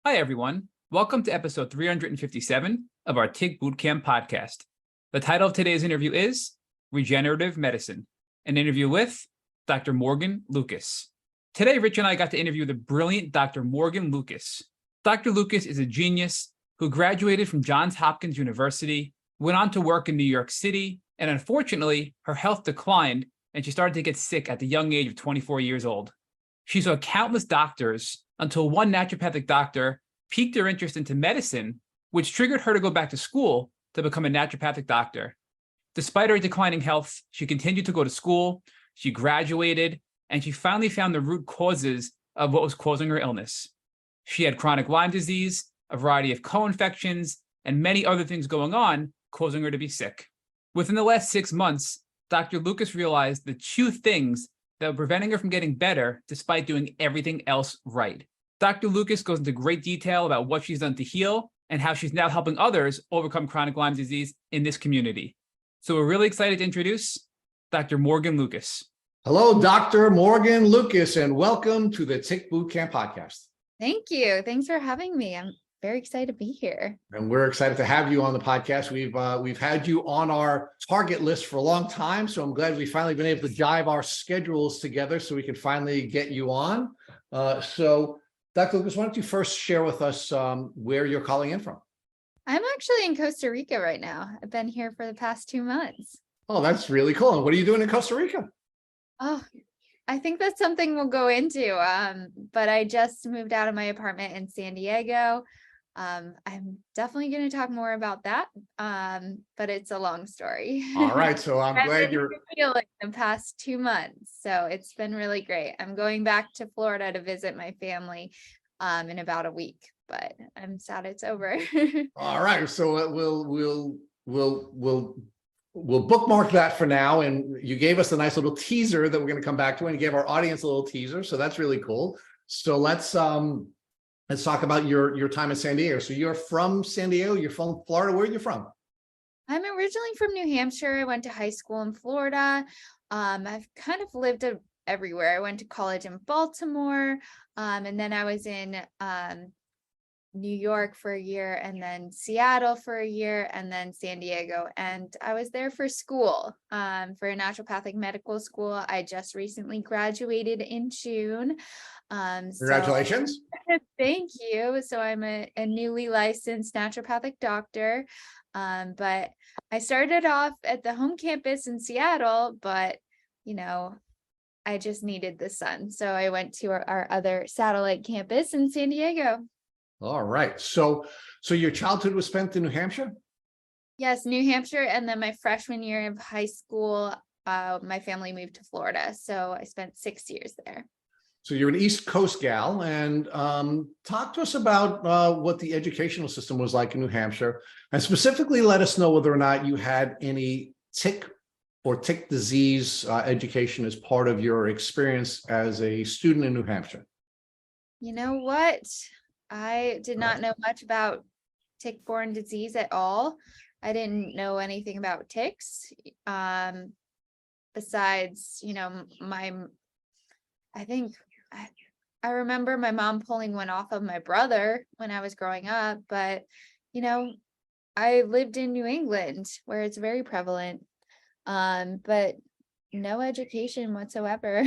Hi, everyone. Welcome to episode 357 of our TIG Bootcamp podcast. The title of today's interview is Regenerative Medicine, an interview with Dr. Morgan Lucas. Today, Rich and I got to interview the brilliant Dr. Morgan Lucas. Dr. Lucas is a genius who graduated from Johns Hopkins University, went on to work in New York City, and unfortunately, her health declined and she started to get sick at the young age of 24 years old. She saw countless doctors until one naturopathic doctor piqued her interest into medicine, which triggered her to go back to school to become a naturopathic doctor. Despite her declining health, she continued to go to school, she graduated, and she finally found the root causes of what was causing her illness. She had chronic Lyme disease, a variety of co-infections, and many other things going on, causing her to be sick. Within the last 6 months, Dr. Lucas realized the two things that were preventing her from getting better despite doing everything else right. Dr. Lucas goes into great detail about what she's done to heal and how she's now helping others overcome chronic Lyme disease in this community. So we're really excited to introduce Dr. Morgan Lucas. Hello, Dr. Morgan Lucas, and welcome to the TIG Bootcamp podcast. Thank you. Thanks for having me. I'm very excited to be here. And we're excited to have you on the podcast. We've had you on our target list for a long time, so I'm glad we've finally been able to jive our schedules together so we can finally get you on. So, Dr. Lucas, why don't you first share with us where you're calling in from? I'm actually in Costa Rica right now. I've been here for the past 2 months. Oh, that's really cool. And what are you doing in Costa Rica? Oh, I think that's something we'll go into. But I just moved out of my apartment in San Diego. I'm definitely going to talk more about that, but it's a long story. All right, so I'm glad you're feeling the past 2 months, so it's been really great. I'm going back to Florida to visit my family in about a week, but I'm sad it's over. all right. So we'll bookmark that for now. And you gave us a nice little teaser that we're going to come back to, and you gave our audience a little teaser, so that's really cool. So let's talk about your time in San Diego. So you're from San Diego, you're from Florida. Where are you from? I'm originally from New Hampshire. I went to high school in Florida. I've kind of lived everywhere. I went to college in Baltimore, and then I was in New York for a year, and then Seattle for a year, and then San Diego. And I was there for school, for a naturopathic medical school. I just recently graduated in June. Congratulations. Thank you. So I'm a newly licensed naturopathic doctor. But I started off at the home campus in Seattle, but I just needed the sun. So I went to our other satellite campus in San Diego. All right. So your childhood was spent in New Hampshire? Yes, New Hampshire. And then my freshman year of high school, my family moved to Florida. So I spent 6 years there. So you're an East Coast gal, and talk to us about what the educational system was like in New Hampshire, and specifically let us know whether or not you had any tick or tick disease education as part of your experience as a student in New Hampshire. You know what? I did not know much about tick-borne disease at all. I didn't know anything about ticks. Besides, I remember my mom pulling one off of my brother when I was growing up, but I lived in New England where it's very prevalent, but no education whatsoever.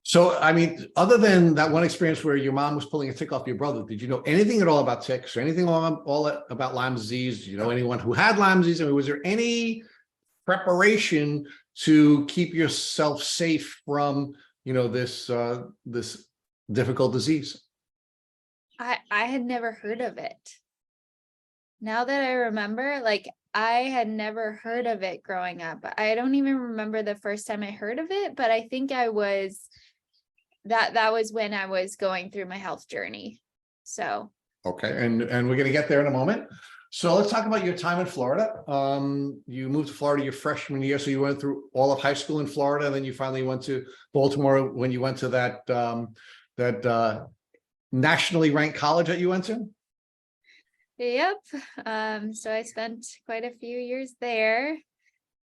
So, I mean, other than that one experience where your mom was pulling a tick off your brother, did you know anything at all about ticks or anything all about Lyme disease? Did you know anyone who had Lyme disease? I mean, was there any preparation to keep yourself safe from this difficult disease? I had never heard of it. Now that I remember, I had never heard of it growing up. I don't even remember the first time I heard of it, but I think that was when I was going through my health journey. So okay, and we're going to get there in a moment. So let's talk about your time in Florida. You moved to Florida your freshman year, so you went through all of high school in Florida, and then you finally went to Baltimore when you went to that nationally ranked college that you went to? Yep. So I spent quite a few years there.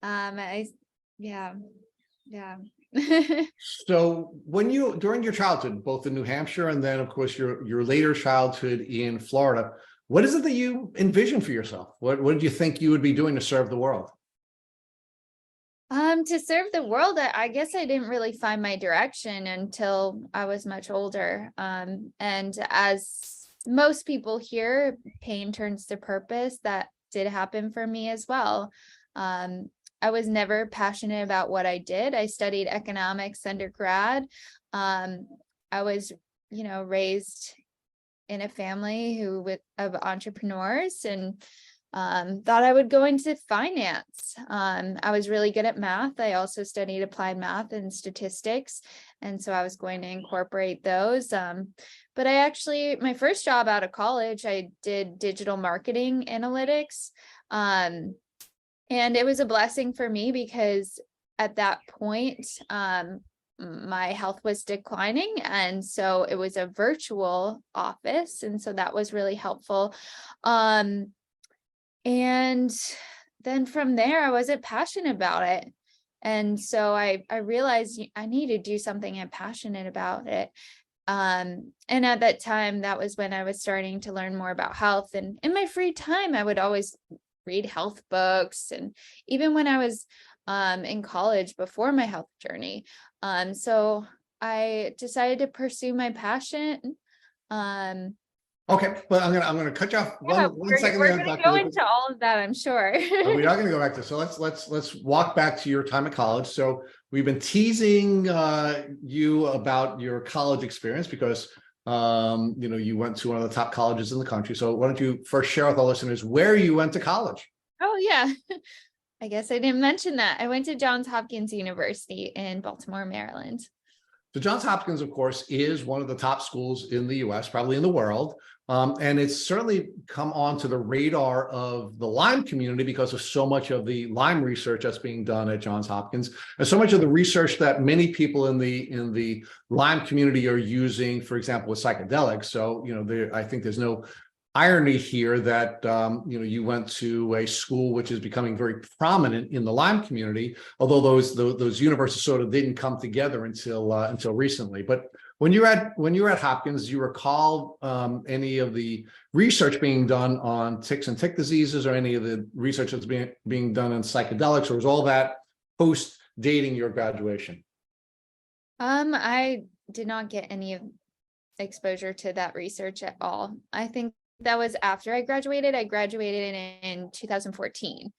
Yeah. So during your childhood, both in New Hampshire and then of course your later childhood in Florida, what is it that you envision for yourself? What did you think you would be doing to serve the world? To serve the world, I guess I didn't really find my direction until I was much older. And as most people here, pain turns to purpose. That did happen for me as well. I was never passionate about what I did. I studied economics undergrad. I was, raised in a family of entrepreneurs, and thought I would go into finance. I was really good at math. I also studied applied math and statistics, and so I was going to incorporate those. But my first job out of college, I did digital marketing analytics. And it was a blessing for me because at that point, my health was declining. And so it was a virtual office. And so that was really helpful. And then from there, I wasn't passionate about it. And so I realized I need to do something I'm passionate about it. And at that time, that was when I was starting to learn more about health. And in my free time, I would always read health books. And even when I was in college before my health journey. So I decided to pursue my passion. Okay, but I'm gonna cut you off one second. We're gonna go into all of that, I'm sure. We are gonna go back to, so let's walk back to your time at college. So we've been teasing you about your college experience because you went to one of the top colleges in the country. So why don't you first share with our listeners where you went to college? Oh yeah. I guess I didn't mention that. I went to Johns Hopkins University in Baltimore, Maryland. So Johns Hopkins, of course, is one of the top schools in the US, probably in the world. And it's certainly come onto the radar of the Lyme community because of so much of the Lyme research that's being done at Johns Hopkins, and so much of the research that many people in the Lyme community are using, for example, with psychedelics. So, I think there's no irony here that you went to a school which is becoming very prominent in the Lyme community, although those universes sort of didn't come together until recently. But when you're at Hopkins, do you recall any of the research being done on ticks and tick diseases, or any of the research that's being done on psychedelics, or was all that post dating your graduation? I did not get any exposure to that research at all. I think that was after I graduated. I graduated in 2014.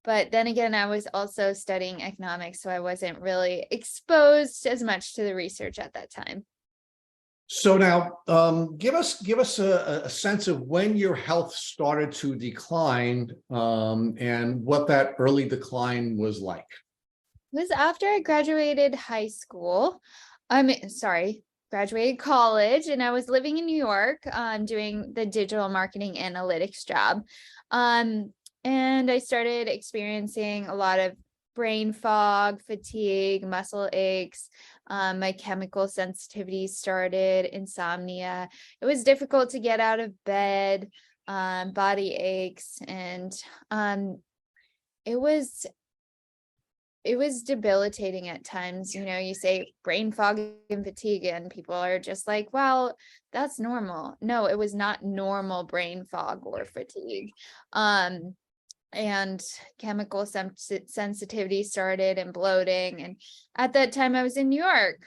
But then again, I was also studying economics, so I wasn't really exposed as much to the research at that time. So now, give us a sense of when your health started to decline, and what that early decline was like. It was after I graduated high school. Graduated college, and I was living in New York, doing the digital marketing analytics job. And I started experiencing a lot of brain fog, fatigue, muscle aches. My chemical sensitivities started, insomnia. It was difficult to get out of bed, body aches, and it was debilitating at times. You say brain fog and fatigue, and people are just like, well, that's normal. No, it was not normal brain fog or fatigue. And chemical sensitivity started, and bloating. And at that time I was in New York.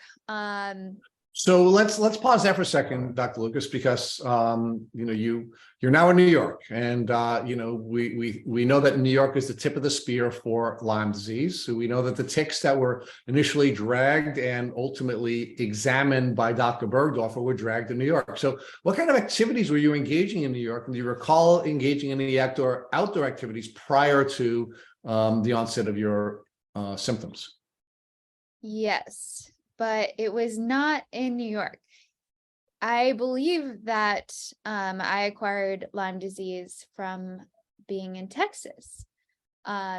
So let's pause there for a second, Dr. Lucas, because you're now in New York, and we know that New York is the tip of the spear for Lyme disease. So we know that the ticks that were initially dragged and ultimately examined by Dr. Bergdorfer were dragged to New York. So what kind of activities were you engaging in New York? And do you recall engaging in any outdoor activities prior to the onset of your symptoms? Yes, but it was not in New York. I believe that I acquired Lyme disease from being in Texas,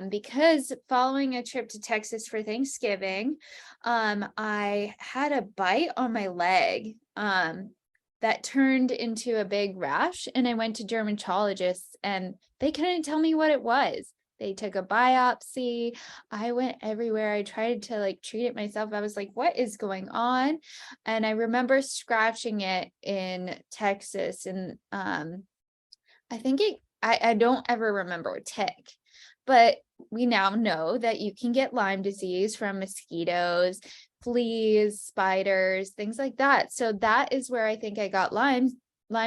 because following a trip to Texas for Thanksgiving, I had a bite on my leg that turned into a big rash, and I went to dermatologists, and they couldn't tell me what it was. They took a biopsy. I went everywhere. I tried to like treat it myself. I was like, what is going on? And I remember scratching it in Texas. And I think I don't ever remember a tick, but we now know that you can get Lyme disease from mosquitoes, fleas, spiders, things like that. So that is where I think I got Lyme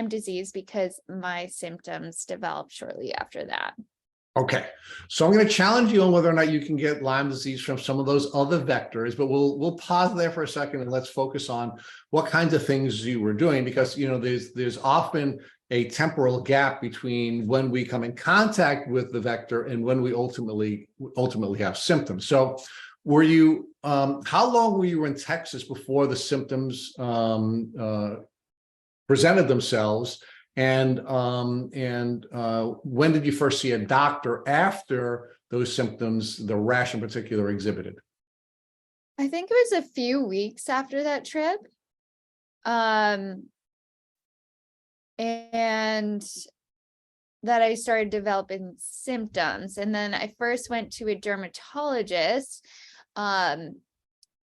disease, because my symptoms developed shortly after that. Okay, so I'm going to challenge you on whether or not you can get Lyme disease from some of those other vectors, but we'll pause there for a second and let's focus on what kinds of things you were doing, because there's often a temporal gap between when we come in contact with the vector and when we ultimately have symptoms. So were you how long were you in Texas before the symptoms presented themselves? And when did you first see a doctor after those symptoms, the rash in particular, exhibited? I think it was a few weeks after that trip. And that I started developing symptoms. And then I first went to a dermatologist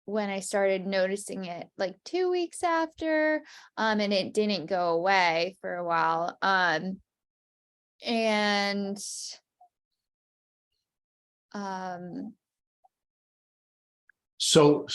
when I started noticing it like 2 weeks after, and it didn't go away for a while. So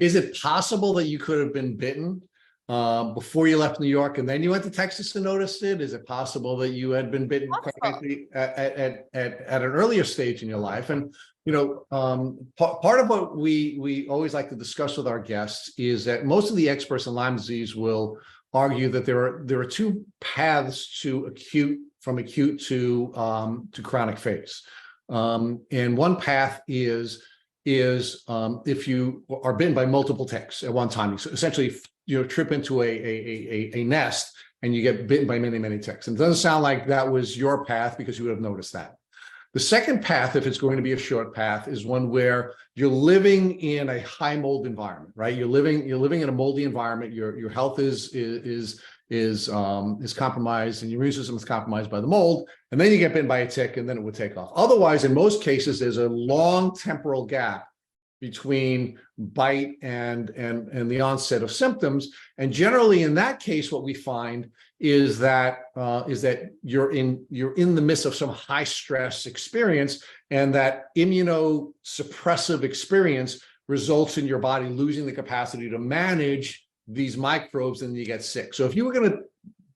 is it possible that you could have been bitten before you left New York and then you went to Texas and noticed it? Is it possible that you had been bitten quite frankly at an earlier stage in your life? And part of what we always like to discuss with our guests is that most of the experts in Lyme disease will argue that there are two paths to acute to chronic phase. And one path is if you are bitten by multiple ticks at one time. So essentially, you trip into a nest and you get bitten by many ticks. And it doesn't sound like that was your path, because you would have noticed that. The second path, if it's going to be a short path, is one where you're living in a high mold environment, right? You're living in a moldy environment. Your health is compromised, and your immune system is compromised by the mold, and then you get bitten by a tick, and then it would take off. Otherwise, in most cases, there's a long temporal gap between bite and the onset of symptoms. And generally, in that case, what we find is that you're in the midst of some high stress experience, and that immunosuppressive experience results in your body losing the capacity to manage these microbes, and you get sick. So if you were going to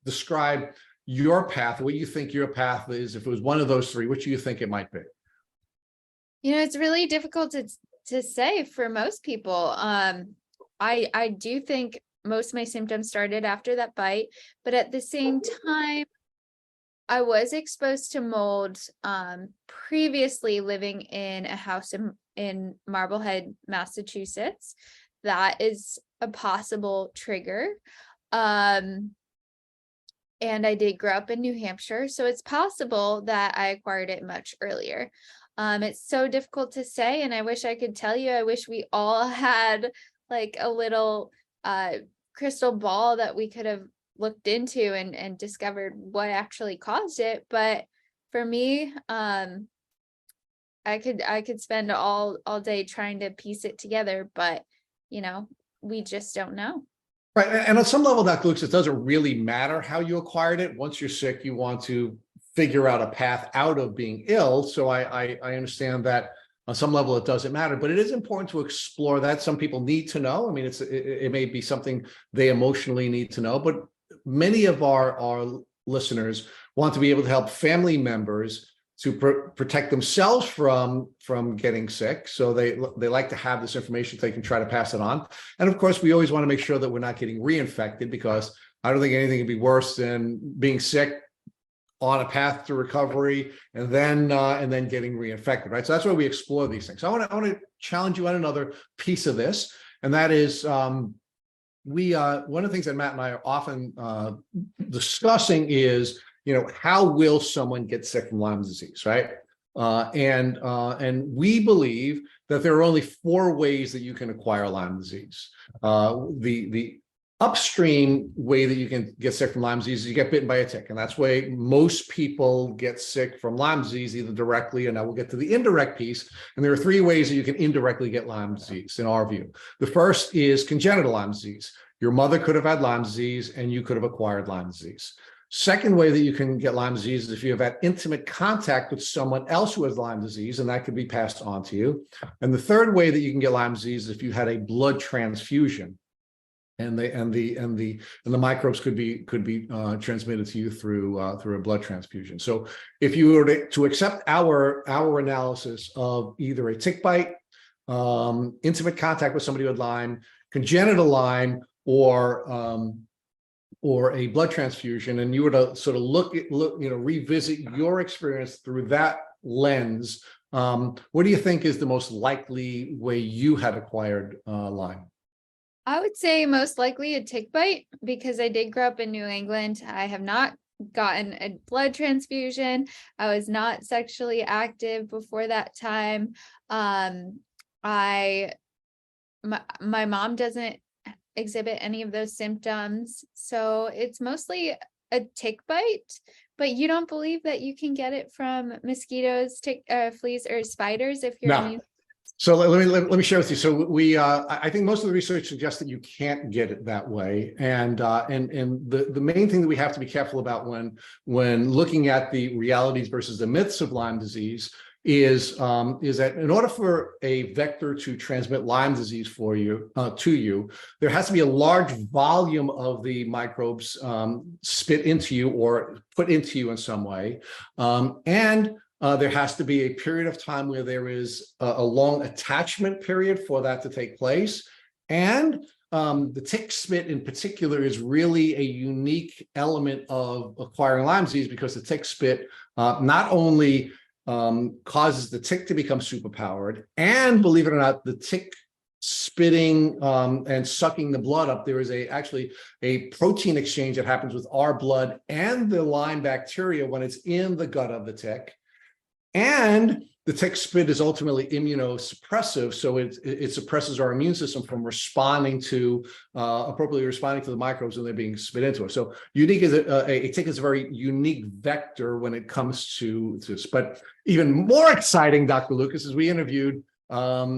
describe your path, what you think your path is, if it was one of those three, which do you think it might be? It's really difficult to say for most people. I do think most of my symptoms started after that bite, but at the same time, I was exposed to mold previously living in a house in Marblehead, Massachusetts. That is a possible trigger. And I did grow up in New Hampshire, so it's possible that I acquired it much earlier. It's so difficult to say, and I wish I could tell you. I wish we all had like a little crystal ball that we could have looked into and discovered what actually caused it. But for me, I could spend all day trying to piece it together, but we just don't know. Right. And on some level, Dr. Lucas, it doesn't really matter how you acquired it. Once you're sick, you want to figure out a path out of being ill. So I understand that on some level it doesn't matter, but it is important to explore that. Some people need to know. I mean, it may be something they emotionally need to know, but many of our listeners want to be able to help family members to protect themselves from getting sick. So they like to have this information so they can try to pass it on. And of course, we always want to make sure that we're not getting reinfected, because I don't think anything could be worse than being sick on a path to recovery and then getting reinfected, right? So that's why we explore these things. So I want to challenge you on another piece of this, and that is one of the things that Matt and I are often discussing is, how will someone get sick from Lyme disease, right? And we believe that there are only 4 ways that you can acquire Lyme disease. The upstream way that you can get sick from Lyme disease is you get bitten by a tick. And that's why most people get sick from Lyme disease, either directly, and now we'll get to the indirect piece. And there are three ways that you can indirectly get Lyme disease in our view. The first is congenital Lyme disease. Your mother could have had Lyme disease and you could have acquired Lyme disease. Second way that you can get Lyme disease is if you have had intimate contact with someone else who has Lyme disease, and that could be passed on to you. And the third way that you can get Lyme disease is if you had a blood transfusion. And the microbes could be transmitted to you through a blood transfusion. So if you were to accept our analysis of either a tick bite, intimate contact with somebody with Lyme, congenital Lyme, or a blood transfusion, and you were to sort of revisit your experience through that lens, what do you think is the most likely way you had acquired Lyme? I would say most likely a tick bite, because I did grow up in New England. I have not gotten a blood transfusion. I was not sexually active before that time. My mom doesn't exhibit any of those symptoms. So it's mostly a tick bite, but you don't believe that you can get it from mosquitoes, fleas, or spiders if you're immune? So let me share with you. So I think most of the research suggests that you can't get it that way, and the main thing that we have to be careful about when looking at the realities versus the myths of Lyme disease is that in order for a vector to transmit Lyme disease to you, there has to be a large volume of the microbes spit into you or put into you in some way, and there has to be a period of time where there is a long attachment period for that to take place. And the tick spit in particular is really a unique element of acquiring Lyme disease, because the tick spit not only causes the tick to become superpowered, and believe it or not, the tick spitting and sucking the blood up, there is actually a protein exchange that happens with our blood and the Lyme bacteria when it's in the gut of the tick. And the tick spit is ultimately immunosuppressive, so it suppresses our immune system from appropriately responding to the microbes when they're being spit into it. So unique is a tick is a very unique vector when it comes to this. But even more exciting, Dr. Lucas, is we interviewed Matt.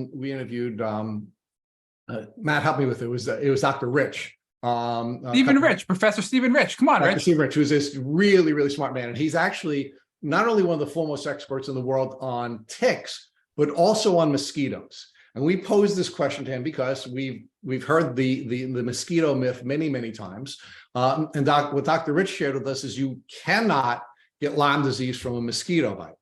Help me with it. It was Dr. Rich. Professor Stephen Rich. Come on, Dr. Rich. Stephen Rich, who's this really, really smart man, and he's actually not only one of the foremost experts in the world on ticks, but also on mosquitoes. And we posed this question to him because we've heard the mosquito myth many, many times. And what Dr. Rich shared with us is you cannot get Lyme disease from a mosquito bite.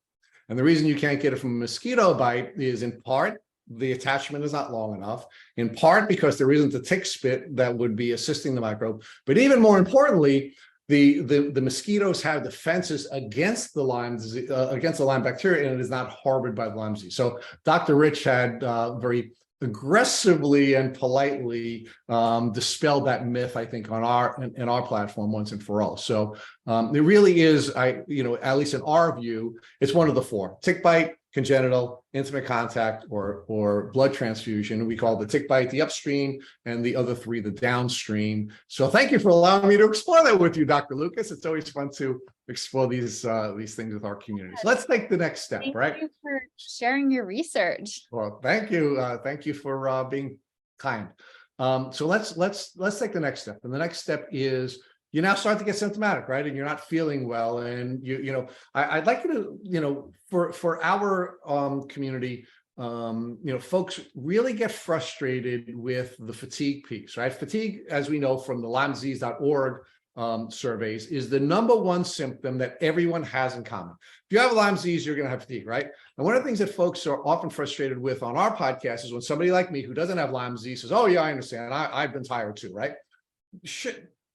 And the reason you can't get it from a mosquito bite is in part, the attachment is not long enough, in part because there isn't a tick spit that would be assisting the microbe. But even more importantly, the mosquitoes have defenses against the Lyme disease, against the Lyme bacteria, and it is not harbored by the Lyme disease. So Dr. Rich had very aggressively and politely dispelled that myth, I think, on our platform once and for all. So it really is, at least in our view, it's one of the four: tick bite, congenital, intimate contact, or blood transfusion. We call the tick bite the upstream, and the other three the downstream. So thank you for allowing me to explore that with you, Dr. Lucas. It's always fun to explore these things with our community. So let's take the next step, right? Thank you for sharing your research. Well, thank you. Thank you for being kind. So let's take the next step. And the next step is you now start to get symptomatic, right? And you're not feeling well. And I'd like you to, for our community, folks really get frustrated with the fatigue piece, right? Fatigue, as we know from the LymeDisease.org surveys, is the number one symptom that everyone has in common. If you have Lyme disease, you're going to have fatigue, right? And one of the things that folks are often frustrated with on our podcast is when somebody like me who doesn't have Lyme disease says, "Oh yeah, I understand. I've been tired too," right?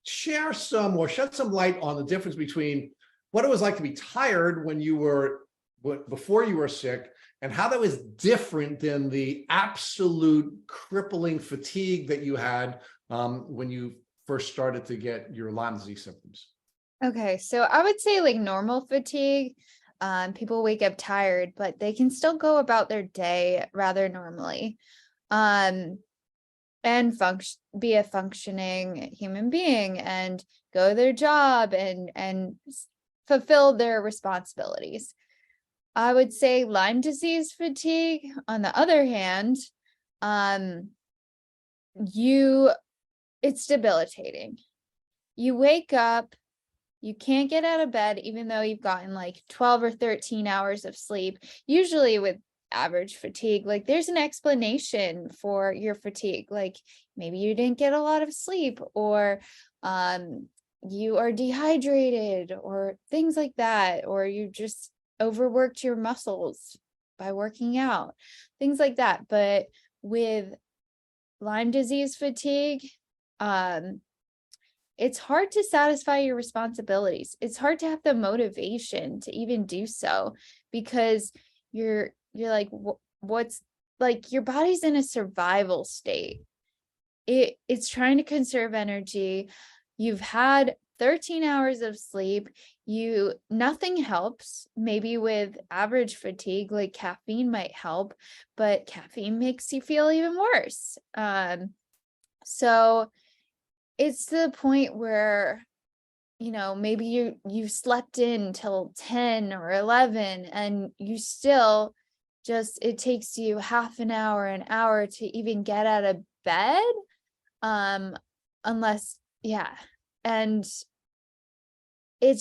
Share some or shed some light on the difference between what it was like to be tired before you were sick, and how that was different than the absolute crippling fatigue that you had when you first started to get your Lyme disease symptoms. Okay, so I would say like normal fatigue, people wake up tired, but they can still go about their day rather normally. and be a functioning human being and go to their job and fulfill their responsibilities. I would say Lyme disease fatigue, on the other hand, it's debilitating. You wake up, you can't get out of bed, even though you've gotten like 12 or 13 hours of sleep. Usually with average fatigue, like there's an explanation for your fatigue. Like maybe you didn't get a lot of sleep, or you are dehydrated, or things like that, or you just overworked your muscles by working out, things like that. But with Lyme disease fatigue, it's hard to satisfy your responsibilities. It's hard to have the motivation to even do so, because you're like, what's like, your body's in a survival state. It's trying to conserve energy. You've had 13 hours of sleep. Nothing helps. Maybe with average fatigue, like caffeine might help, but caffeine makes you feel even worse. So it's the point where, maybe you slept in till 10 or 11 and you still it takes you half an hour to even get out of bed. Unless, yeah. And it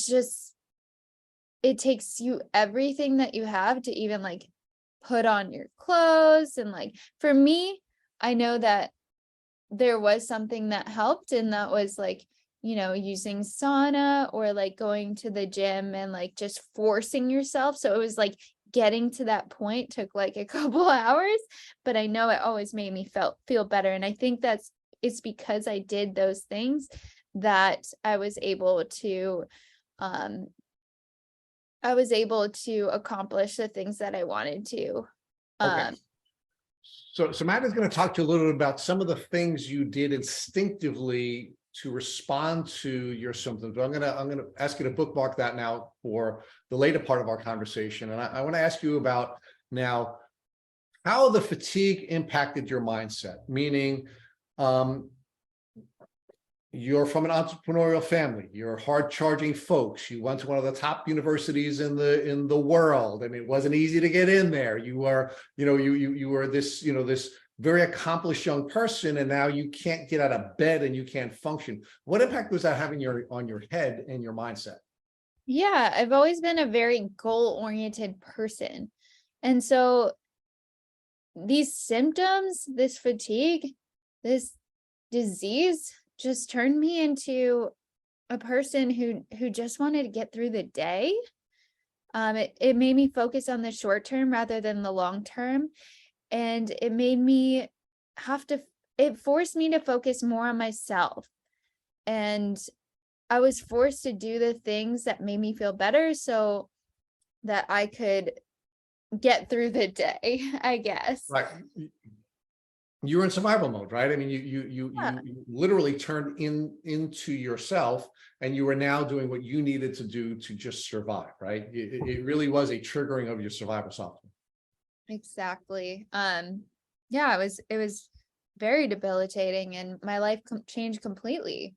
takes you everything that you have to even like put on your clothes. And like, for me, I know that there was something that helped, and that was like, using sauna, or like going to the gym and like just forcing yourself. So it was like getting to that point took like a couple hours, but I know it always made me feel better. And I think it's because I did those things that I was able to accomplish the things that I wanted to. Okay. So Matt is going to talk to you a little bit about some of the things you did instinctively to respond to your symptoms. I'm going to ask you to bookmark that now for the later part of our conversation. And I want to ask you about now how the fatigue impacted your mindset, meaning you're from an entrepreneurial family. You're hard charging folks. You went to one of the top universities in the world. I mean, it wasn't easy to get in there. You were, you were this, this very accomplished young person, and now you can't get out of bed and you can't function. What impact was that having on your head and your mindset? Yeah, I've always been a very goal-oriented person. And so these symptoms, this fatigue, this disease just turned me into a person who just wanted to get through the day. It made me focus on the short term rather than the long term. And it made me it forced me to focus more on myself. And I was forced to do the things that made me feel better so that I could get through the day, I guess. Right. You were in survival mode, right? I mean, you Yeah. literally turned into yourself, and you were now doing what you needed to do to just survive, right? It really was a triggering of your survival software. Exactly. Yeah, it was very debilitating, and my life changed completely.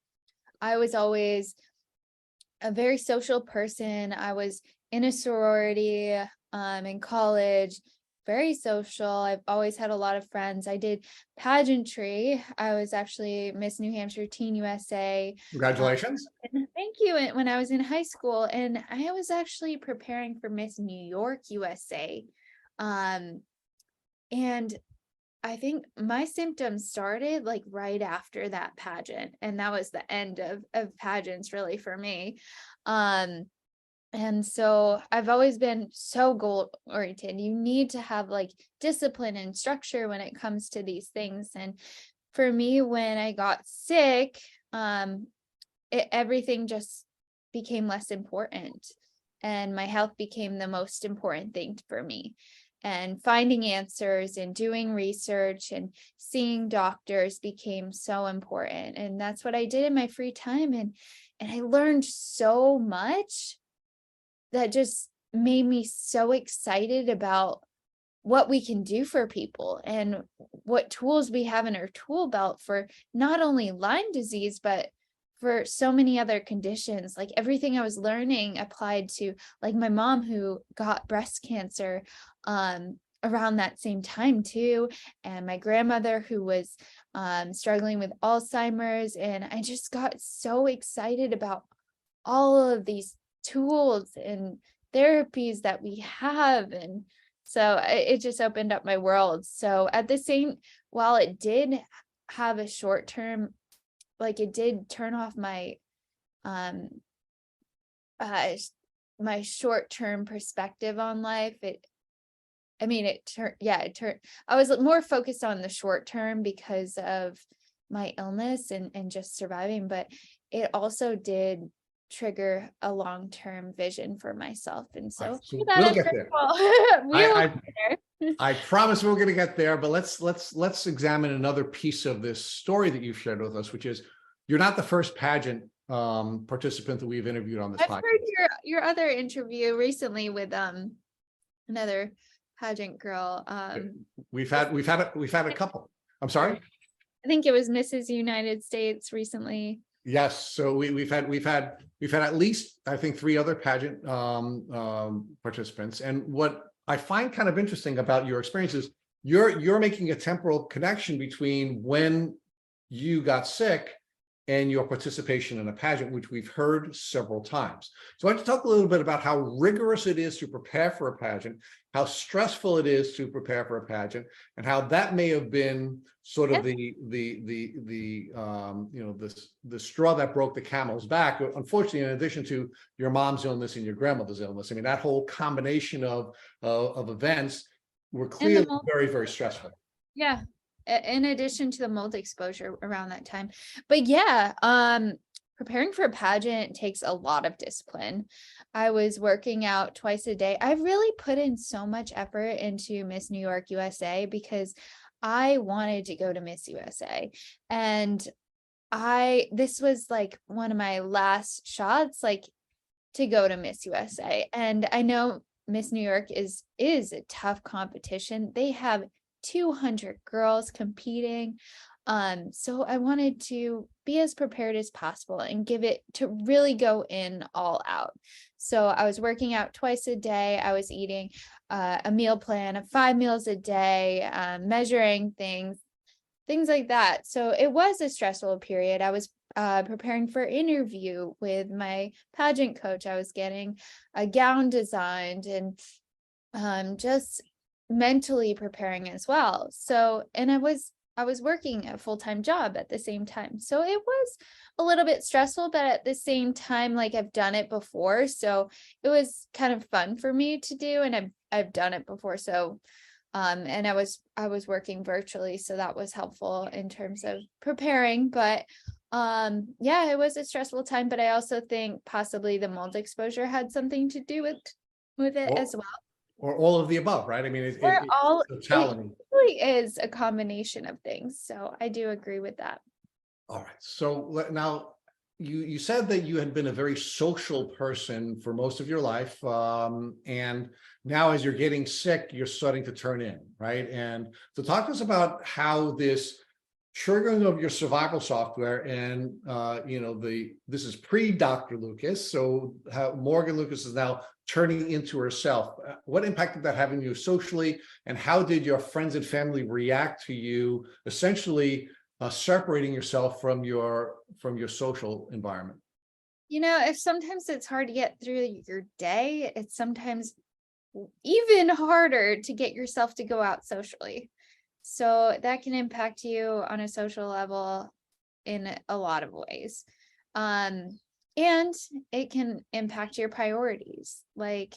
I was always a very social person. I was in a sorority, in college, very social. I've always had a lot of friends. I did pageantry. I was actually Miss New Hampshire Teen USA. Congratulations. And thank you. When I was in high school, and I was actually preparing for Miss New York USA. And I think my symptoms started like right after that pageant, and that was the end of pageants really for me. And so I've always been so goal oriented. You need to have like discipline and structure when it comes to these things. And for me, when I got sick, everything just became less important, and my health became the most important thing for me. And finding answers and doing research and seeing doctors became so important. And that's what I did in my free time. And I learned so much that just made me so excited about what we can do for people and what tools we have in our tool belt for not only Lyme disease, but for so many other conditions. Like everything I was learning applied to like my mom who got breast cancer around that same time too, and my grandmother who was struggling with Alzheimer's. And I just got so excited about all of these tools and therapies that we have. And so it just opened up my world. So at the same, while it did have a short term, like it did turn off my my short-term perspective on life. It turned, I was more focused on the short term because of my illness and just surviving, but it also did trigger a long-term vision for myself. And so, So we'll get there. I promise we're going to get there, but let's examine another piece of this story that you've shared with us, which is you're not the first pageant participant that we've interviewed on this I've podcast. heard your other interview recently with another pageant girl. We've had a couple. I'm sorry. I think it was Mrs. United States recently. Yes, so we've had at least, I think, 3 other pageant participants. And what I find kind of interesting about your experiences, you're making a temporal connection between when you got sick and your participation in a pageant, which we've heard several times. So I'd like to talk a little bit about how rigorous it is to prepare for a pageant, how stressful it is to prepare for a pageant, and how that may have been sort of the straw that broke the camel's back. Unfortunately, in addition to your mom's illness and your grandmother's illness, I mean, that whole combination of events were clearly very, very stressful. Yeah. In addition to the mold exposure around that time. But yeah, preparing for a pageant takes a lot of discipline. I was working out twice a day. I really put in so much effort into Miss New York USA because I wanted to go to Miss USA. And this was like one of my last shots, like to go to Miss USA. And I know Miss New York is a tough competition. They have 200 girls competing. So I wanted to be as prepared as possible and really go in all out. So I was working out twice a day. I was eating a meal plan of 5 meals a day, measuring things like that. So it was a stressful period. I was preparing for an interview with my pageant coach. I was getting a gown designed and just mentally preparing as well. So, and I was working a full-time job at the same time. So it was a little bit stressful, but at the same time, like I've done it before. So it was kind of fun for me to do. And I've done it before. So, and I was working virtually. So that was helpful in terms of preparing, but yeah, it was a stressful time, but I also think possibly the mold exposure had something to do with it as well. Or all of the above, right? I mean, it really is a combination of things. So I do agree with that. All right. So now you said that you had been a very social person for most of your life. And now as you're getting sick, you're starting to turn in, right? And so talk to us about how this triggering of your survival software and, this is pre-Dr. Lucas. So how Morgan Lucas is now turning into herself. What impact did that have on you socially? And how did your friends and family react to you essentially separating yourself from your social environment? If sometimes it's hard to get through your day, it's sometimes even harder to get yourself to go out socially. So that can impact you on a social level in a lot of ways. And it can impact your priorities. Like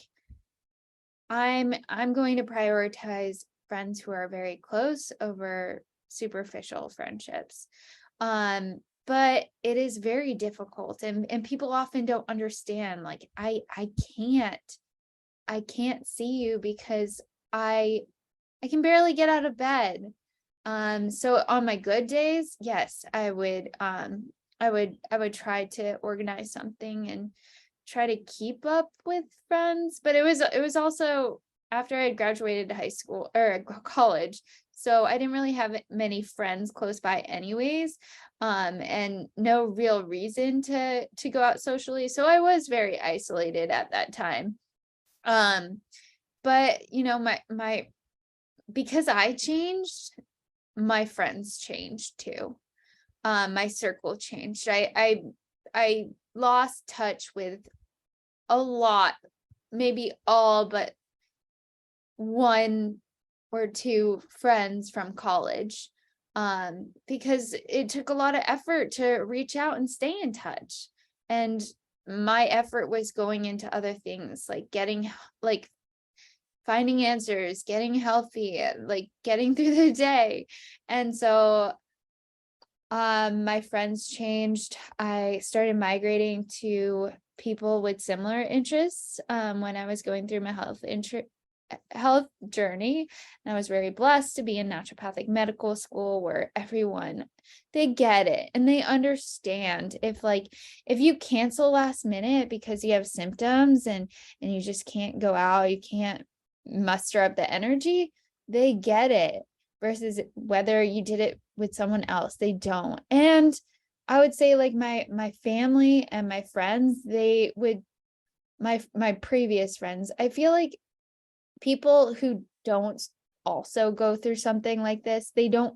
I'm going to prioritize friends who are very close over superficial friendships. But it is very difficult and people often don't understand, like I can't see you because I can barely get out of bed. So on my good days, yes, I would try to organize something and try to keep up with friends, but it was also after I had graduated high school or college. So I didn't really have many friends close by anyways, and no real reason to go out socially. So I was very isolated at that time. But you know, my because I changed, my friends changed too. My circle changed. I lost touch with a lot, maybe all but one or two friends from college, because it took a lot of effort to reach out and stay in touch. And my effort was going into other things like finding answers, getting healthy, like getting through the day. And so my friends changed. I started migrating to people with similar interests when I was going through my health journey. And I was very blessed to be in naturopathic medical school where everyone, they get it and they understand if you cancel last minute because you have symptoms and you just can't go out, you can't muster up the energy, they get it, versus whether you did it with someone else, they don't. And I would say like my family and my friends, they would, my previous friends, I feel like people who don't also go through something like this, they don't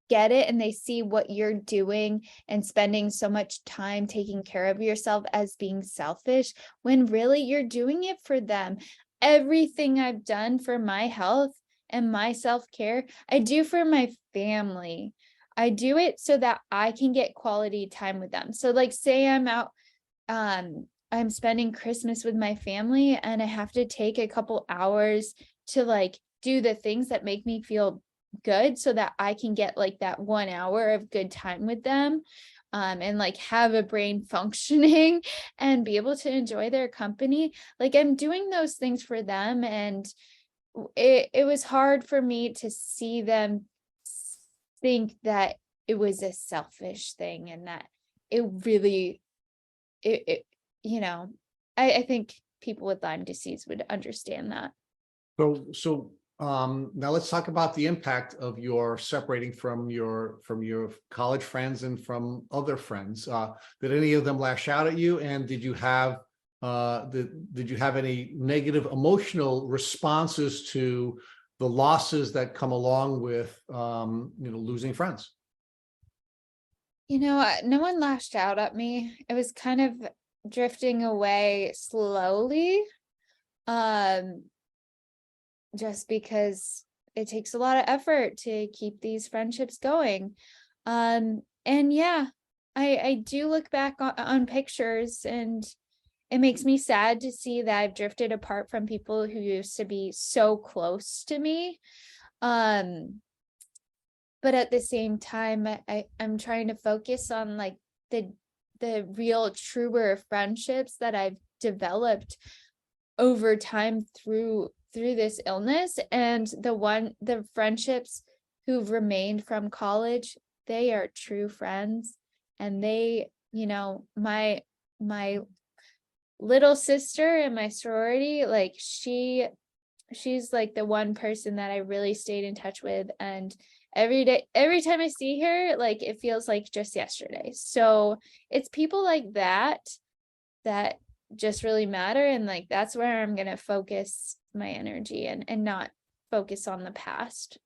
get it, and they see what you're doing and spending so much time taking care of yourself as being selfish, when really you're doing it for them. Everything I've done for my health and my self-care, I do for my family. I do it so that I can get quality time with them. So like say I'm out, I'm spending Christmas with my family and I have to take a couple hours to like do the things that make me feel good so that I can get like that 1 hour of good time with them, and like have a brain functioning and be able to enjoy their company. Like I'm doing those things for them. And it was hard for me to see them think that it was a selfish thing and that it really, you know, I think people with Lyme disease would understand that. So now let's talk about the impact of your separating from your college friends and from other friends. Did any of them lash out at you? And did you have any negative emotional responses to the losses that come along with losing friends? No one lashed out at me. It was kind of drifting away slowly. Just because it takes a lot of effort to keep these friendships going. And yeah, I do look back on pictures and it makes me sad to see that I've drifted apart from people who used to be so close to me. But at the same time, I'm trying to focus on like the real truer friendships that I've developed over time through this illness. And the friendships who've remained from college, they are true friends. And they, my little sister in my sorority, like she's like the one person that I really stayed in touch with. And every time I see her, like it feels like just yesterday. So it's people like that just really matter. And like, that's where I'm going to focus my energy and not focus on the past.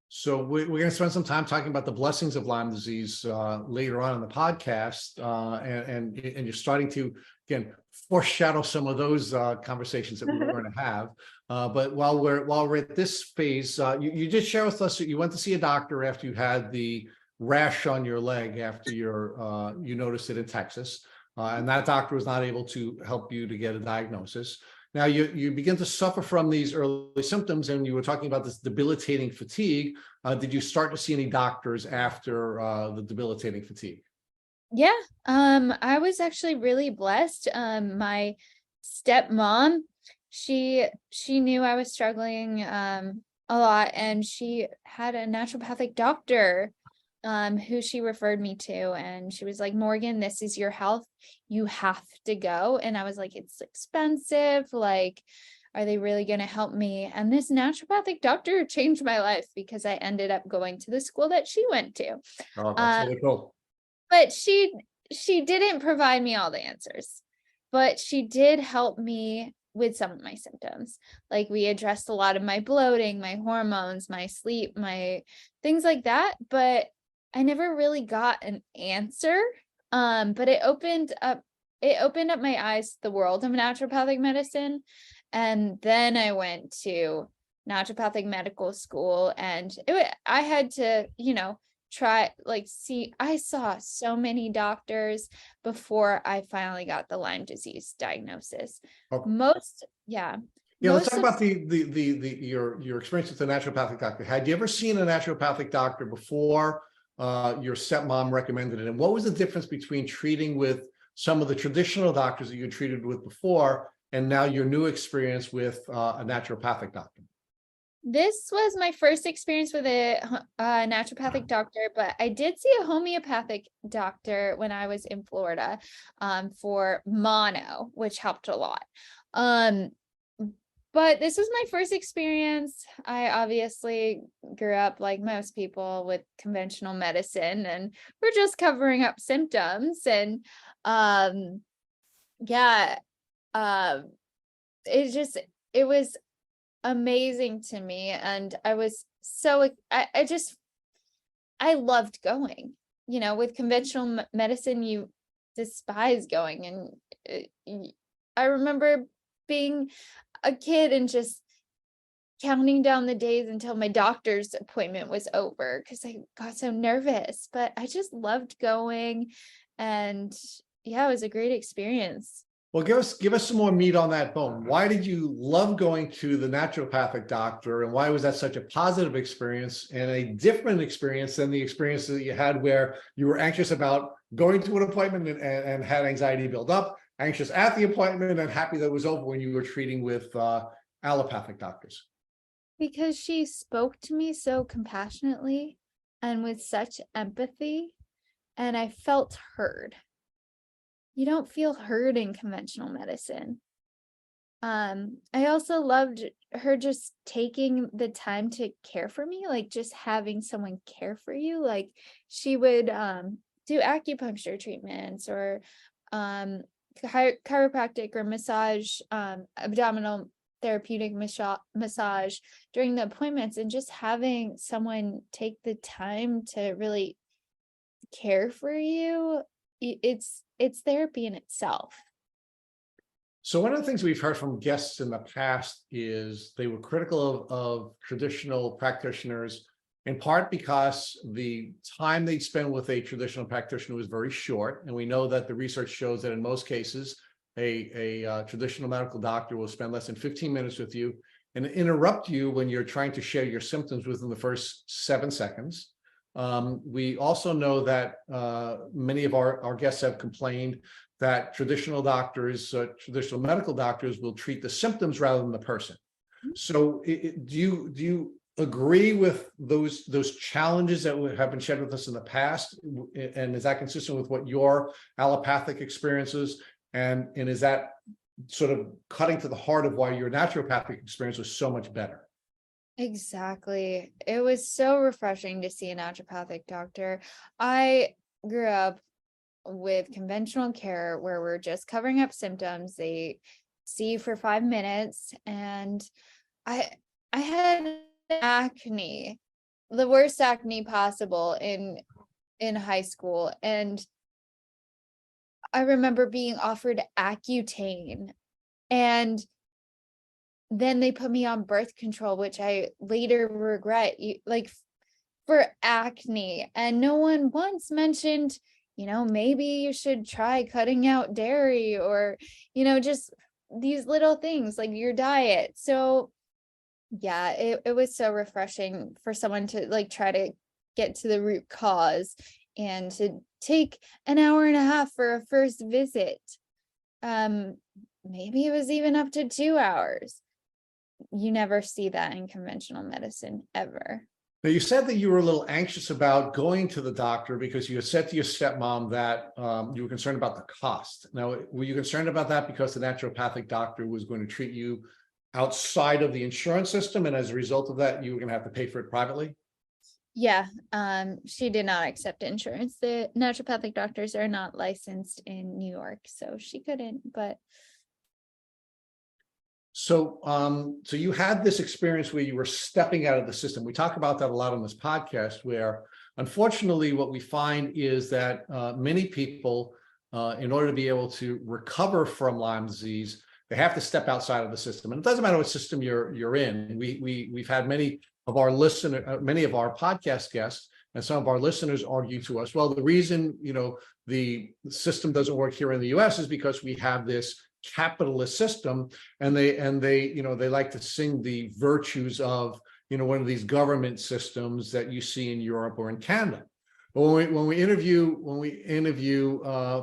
So we're going to spend some time talking about the blessings of Lyme disease later on in the podcast. And you're starting to, again, foreshadow some of those conversations that we're going to have. But while we're at this phase, you did share with us that you went to see a doctor after you had the rash on your leg after you noticed it in Texas. And that doctor was not able to help you to get a diagnosis. Now you begin to suffer from these early symptoms, and you were talking about this debilitating fatigue. Did you start to see any doctors after the debilitating fatigue? Yeah, I was actually really blessed. My stepmom, she knew I was struggling a lot, and she had a naturopathic doctor who she referred me to, and she was like, Morgan, this is your health, you have to go. And I was like, it's expensive, like are they really going to help me? And this naturopathic doctor changed my life because I ended up going to the school that she went to. Oh, that's really cool. But she didn't provide me all the answers, but she did help me with some of my symptoms. Like we addressed a lot of my bloating, my hormones, my sleep, my things like that, but I never really got an answer. But it opened up my eyes to the world of naturopathic medicine. And then I went to naturopathic medical school, and I had to, I saw so many doctors before I finally got the Lyme disease diagnosis. Okay. Yeah, let's talk about your experience with the naturopathic doctor. Had you ever seen a naturopathic doctor before your stepmom recommended it? And what was the difference between treating with some of the traditional doctors that you treated with before and now your new experience with a naturopathic doctor? This was my first experience with a naturopathic doctor, but I did see a homeopathic doctor when I was in Florida for mono, which helped a lot. But this was my first experience. I obviously grew up like most people with conventional medicine, and we're just covering up symptoms. And it was amazing to me. And I was I loved going. With conventional medicine, you despise going. And I remember being a kid and just counting down the days until my doctor's appointment was over because I got so nervous, but I just loved going. And yeah, it was a great experience. Well, give us some more meat on that bone. Why did you love going to the naturopathic doctor, and why was that such a positive experience and a different experience than the experience that you had where you were anxious about going to an appointment and had anxiety build up, anxious at the appointment and happy that it was over when you were treating with allopathic doctors? Because she spoke to me so compassionately and with such empathy, and I felt heard. You don't feel heard in conventional medicine. I also loved her just taking the time to care for me, like just having someone care for you. Like she would do acupuncture treatments or chiropractic or massage, abdominal therapeutic massage during the appointments, and just having someone take the time to really care for you, it's therapy in itself. So one of the things we've heard from guests in the past is they were critical of traditional practitioners, in part because the time they spend with a traditional practitioner was very short. And we know that the research shows that in most cases, a traditional medical doctor will spend less than 15 minutes with you and interrupt you when you're trying to share your symptoms within the first 7 seconds. We also know that many of our guests have complained that traditional medical doctors will treat the symptoms rather than the person. So do you agree with those challenges that have been shared with us in the past? And is that consistent with what your allopathic experiences, and is that sort of cutting to the heart of why your naturopathic experience was so much better? Exactly. It was so refreshing to see a naturopathic doctor. I grew up with conventional care where we're just covering up symptoms. They see you for 5 minutes, and I had acne, the worst acne possible in high school, and I remember being offered Accutane, and then they put me on birth control, which I later regret, for acne. And no one once mentioned, maybe you should try cutting out dairy or, just these little things like your diet. So yeah, it was so refreshing for someone to try to get to the root cause and to take an hour and a half for a first visit. Maybe it was even up to 2 hours. You never see that in conventional medicine ever. Now, you said that you were a little anxious about going to the doctor because you had said to your stepmom that you were concerned about the cost. Now, were you concerned about that because the naturopathic doctor was going to treat you outside of the insurance system, and as a result of that, you were going to have to pay for it privately? Yeah, she did not accept insurance. The naturopathic doctors are not licensed in New York, so she couldn't, but So, so you had this experience where you were stepping out of the system. We talk about that a lot on this podcast, where unfortunately what we find is that many people, in order to be able to recover from Lyme disease, they have to step outside of the system. And it doesn't matter what system you're in. We've had many of our podcast guests and some of our listeners argue to us, well, the reason, the system doesn't work here in the US is because we have this capitalist system, and they like to sing the virtues of one of these government systems that you see in Europe or in Canada. But when we interview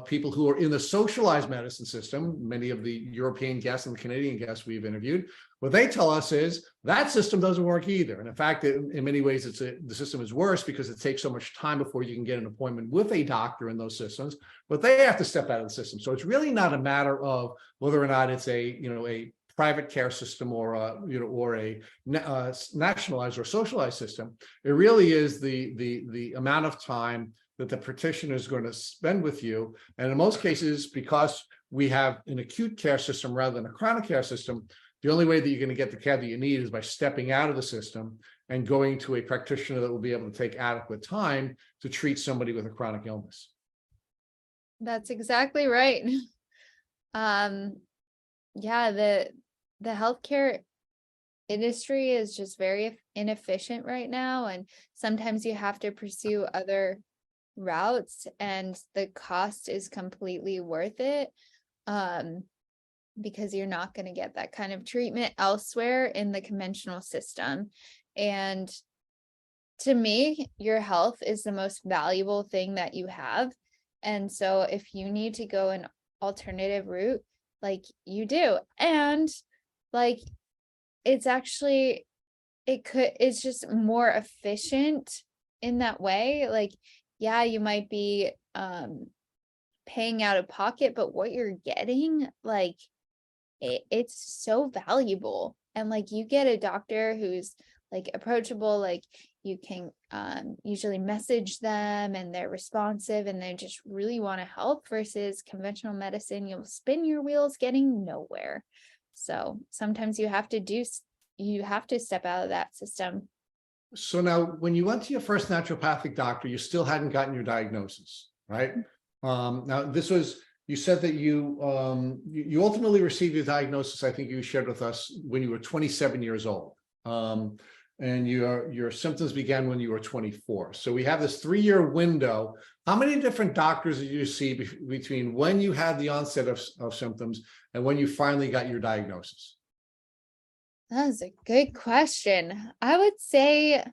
people who are in the socialized medicine system, many of the European guests and the Canadian guests we've interviewed, what they tell us is that system doesn't work either. And in fact, in many ways, the system is worse because it takes so much time before you can get an appointment with a doctor in those systems, but they have to step out of the system. So it's really not a matter of whether or not it's a private care system or a nationalized or socialized system. It really is the amount of time that the practitioner is going to spend with you. And in most cases, because we have an acute care system rather than a chronic care system, the only way that you're going to get the care that you need is by stepping out of the system and going to a practitioner that will be able to take adequate time to treat somebody with a chronic illness. that's exactly right. Yeah, the healthcare industry is just very inefficient right now, and sometimes you have to pursue other routes, and the cost is completely worth it. Because you're not going to get that kind of treatment elsewhere in the conventional system. And to me, your health is the most valuable thing that you have. And so if you need to go an alternative route, like you do, and like it's just more efficient in that way. Like, yeah, you might be paying out of pocket, but what you're getting, like, it's so valuable. And like you get a doctor who's like approachable, like you can usually message them and they're responsive and they just really want to help, versus conventional medicine, you'll spin your wheels getting nowhere. So sometimes you have to step out of that system. So now, when you went to your first naturopathic doctor, you still hadn't gotten your diagnosis, right? Now, you said that you ultimately received your diagnosis, I think you shared with us, when you were 27 years old. And your symptoms began when you were 24. So we have this 3-year window. How many different doctors did you see between when you had the onset of symptoms and when you finally got your diagnosis? That's a good question. I would say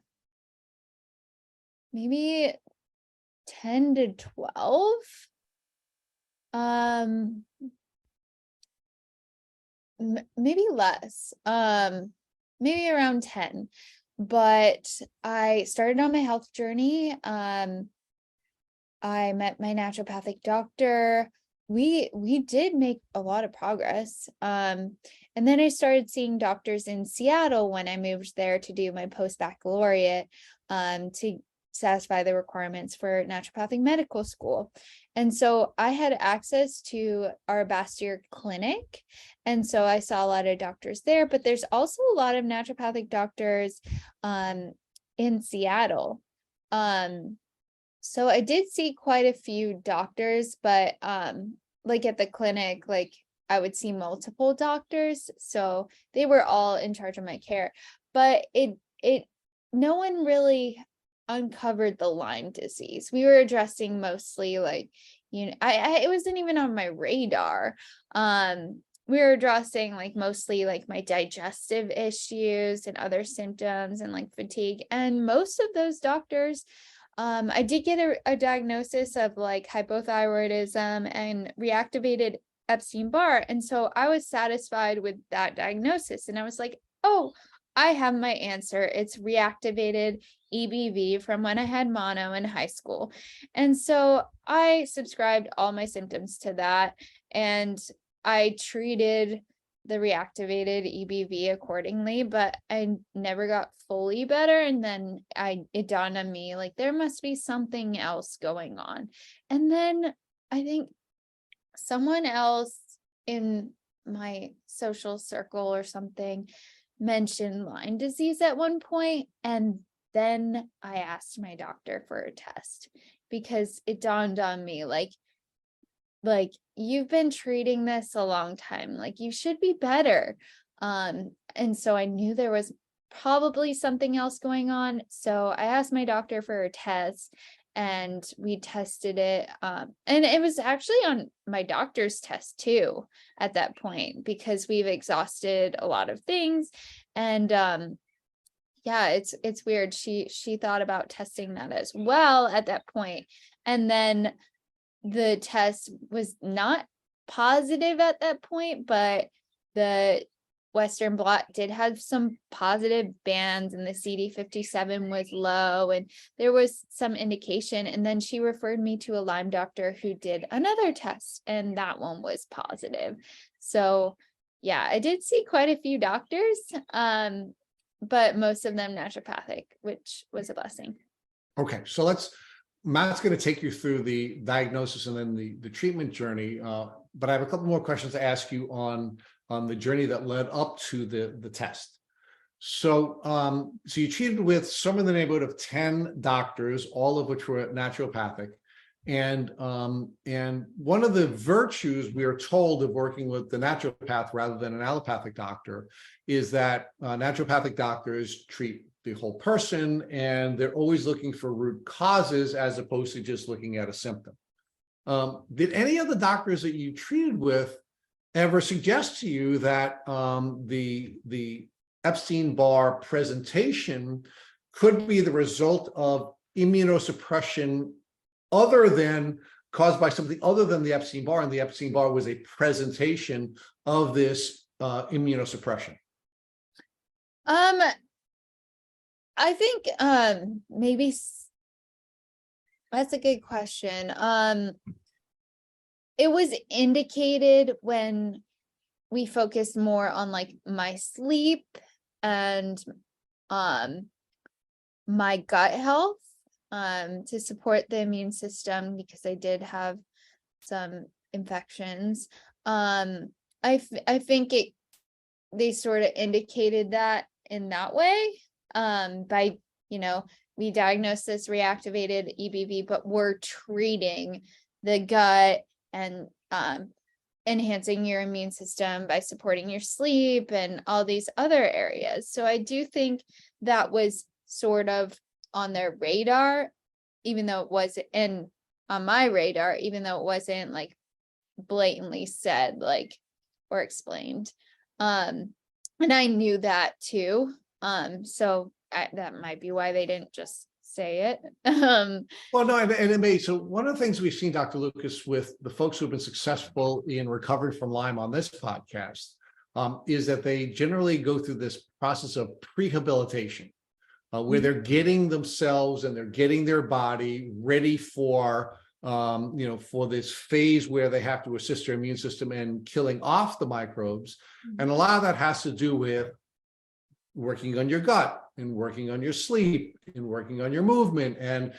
maybe 10 to 12. Maybe less, maybe around 10, but I started on my health journey. I met my naturopathic doctor. We did make a lot of progress. And then I started seeing doctors in Seattle when I moved there to do my post-baccalaureate, to satisfy the requirements for naturopathic medical school. And so I had access to our Bastyr clinic. And so I saw a lot of doctors there, but there's also a lot of naturopathic doctors in Seattle. So I did see quite a few doctors, but like at the clinic, like I would see multiple doctors. So they were all in charge of my care, but no one really uncovered the Lyme disease. We were addressing mostly like, it wasn't even on my radar. We were addressing like mostly like my digestive issues and other symptoms and like fatigue. And most of those doctors, I did get a diagnosis of like hypothyroidism and reactivated Epstein-Barr. And so I was satisfied with that diagnosis. And I was like, oh, I have my answer. It's reactivated EBV from when I had mono in high school. And so I subscribed all my symptoms to that. And I treated the reactivated EBV accordingly, but I never got fully better. And then it dawned on me, like, there must be something else going on. And then I think someone else in my social circle or something mentioned Lyme disease at one point, and then I asked my doctor for a test because it dawned on me, like you've been treating this a long time, like you should be better. And so I knew there was probably something else going on. So I asked my doctor for a test, and we tested it. And it was actually on my doctor's test too at that point, because we've exhausted a lot of things. And yeah, it's weird. She thought about testing that as well at that point. And then the test was not positive at that point, but the Western blot did have some positive bands, and the CD57 was low, and there was some indication. And then she referred me to a Lyme doctor who did another test, and that one was positive. So yeah, I did see quite a few doctors, but most of them naturopathic, which was a blessing. Okay, so Matt's going to take you through the diagnosis and then the treatment journey. But I have a couple more questions to ask you on the journey that led up to the test. So, so you treated with somewhere in the neighborhood of 10 doctors, all of which were naturopathic. And one of the virtues we are told of working with the naturopath rather than an allopathic doctor is that naturopathic doctors treat the whole person, and they're always looking for root causes as opposed to just looking at a symptom. Did any of the doctors that you treated with ever suggest to you that the Epstein-Barr presentation could be the result of immunosuppression caused by something other than the Epstein-Barr, and the Epstein-Barr was a presentation of this immunosuppression? I think maybe that's a good question. It was indicated when we focused more on like my sleep and my gut health to support the immune system, because I did have some infections. I think they sort of indicated that in that way. By, we diagnosed this reactivated EBV, but we're treating the gut and enhancing your immune system by supporting your sleep and all these other areas. So I do think that was sort of on their radar, even though it wasn't on my radar, even though it wasn't like blatantly said, like, or explained. And I knew that too. So that might be why they didn't just say it. Well, no, and it may. So one of the things we've seen, Dr. Lucas, with the folks who've been successful in recovering from Lyme on this podcast, is that they generally go through this process of prehabilitation, where they're getting themselves and they're getting their body ready for, for this phase where they have to assist their immune system in killing off the microbes. And a lot of that has to do with working on your gut and working on your sleep and working on your movement and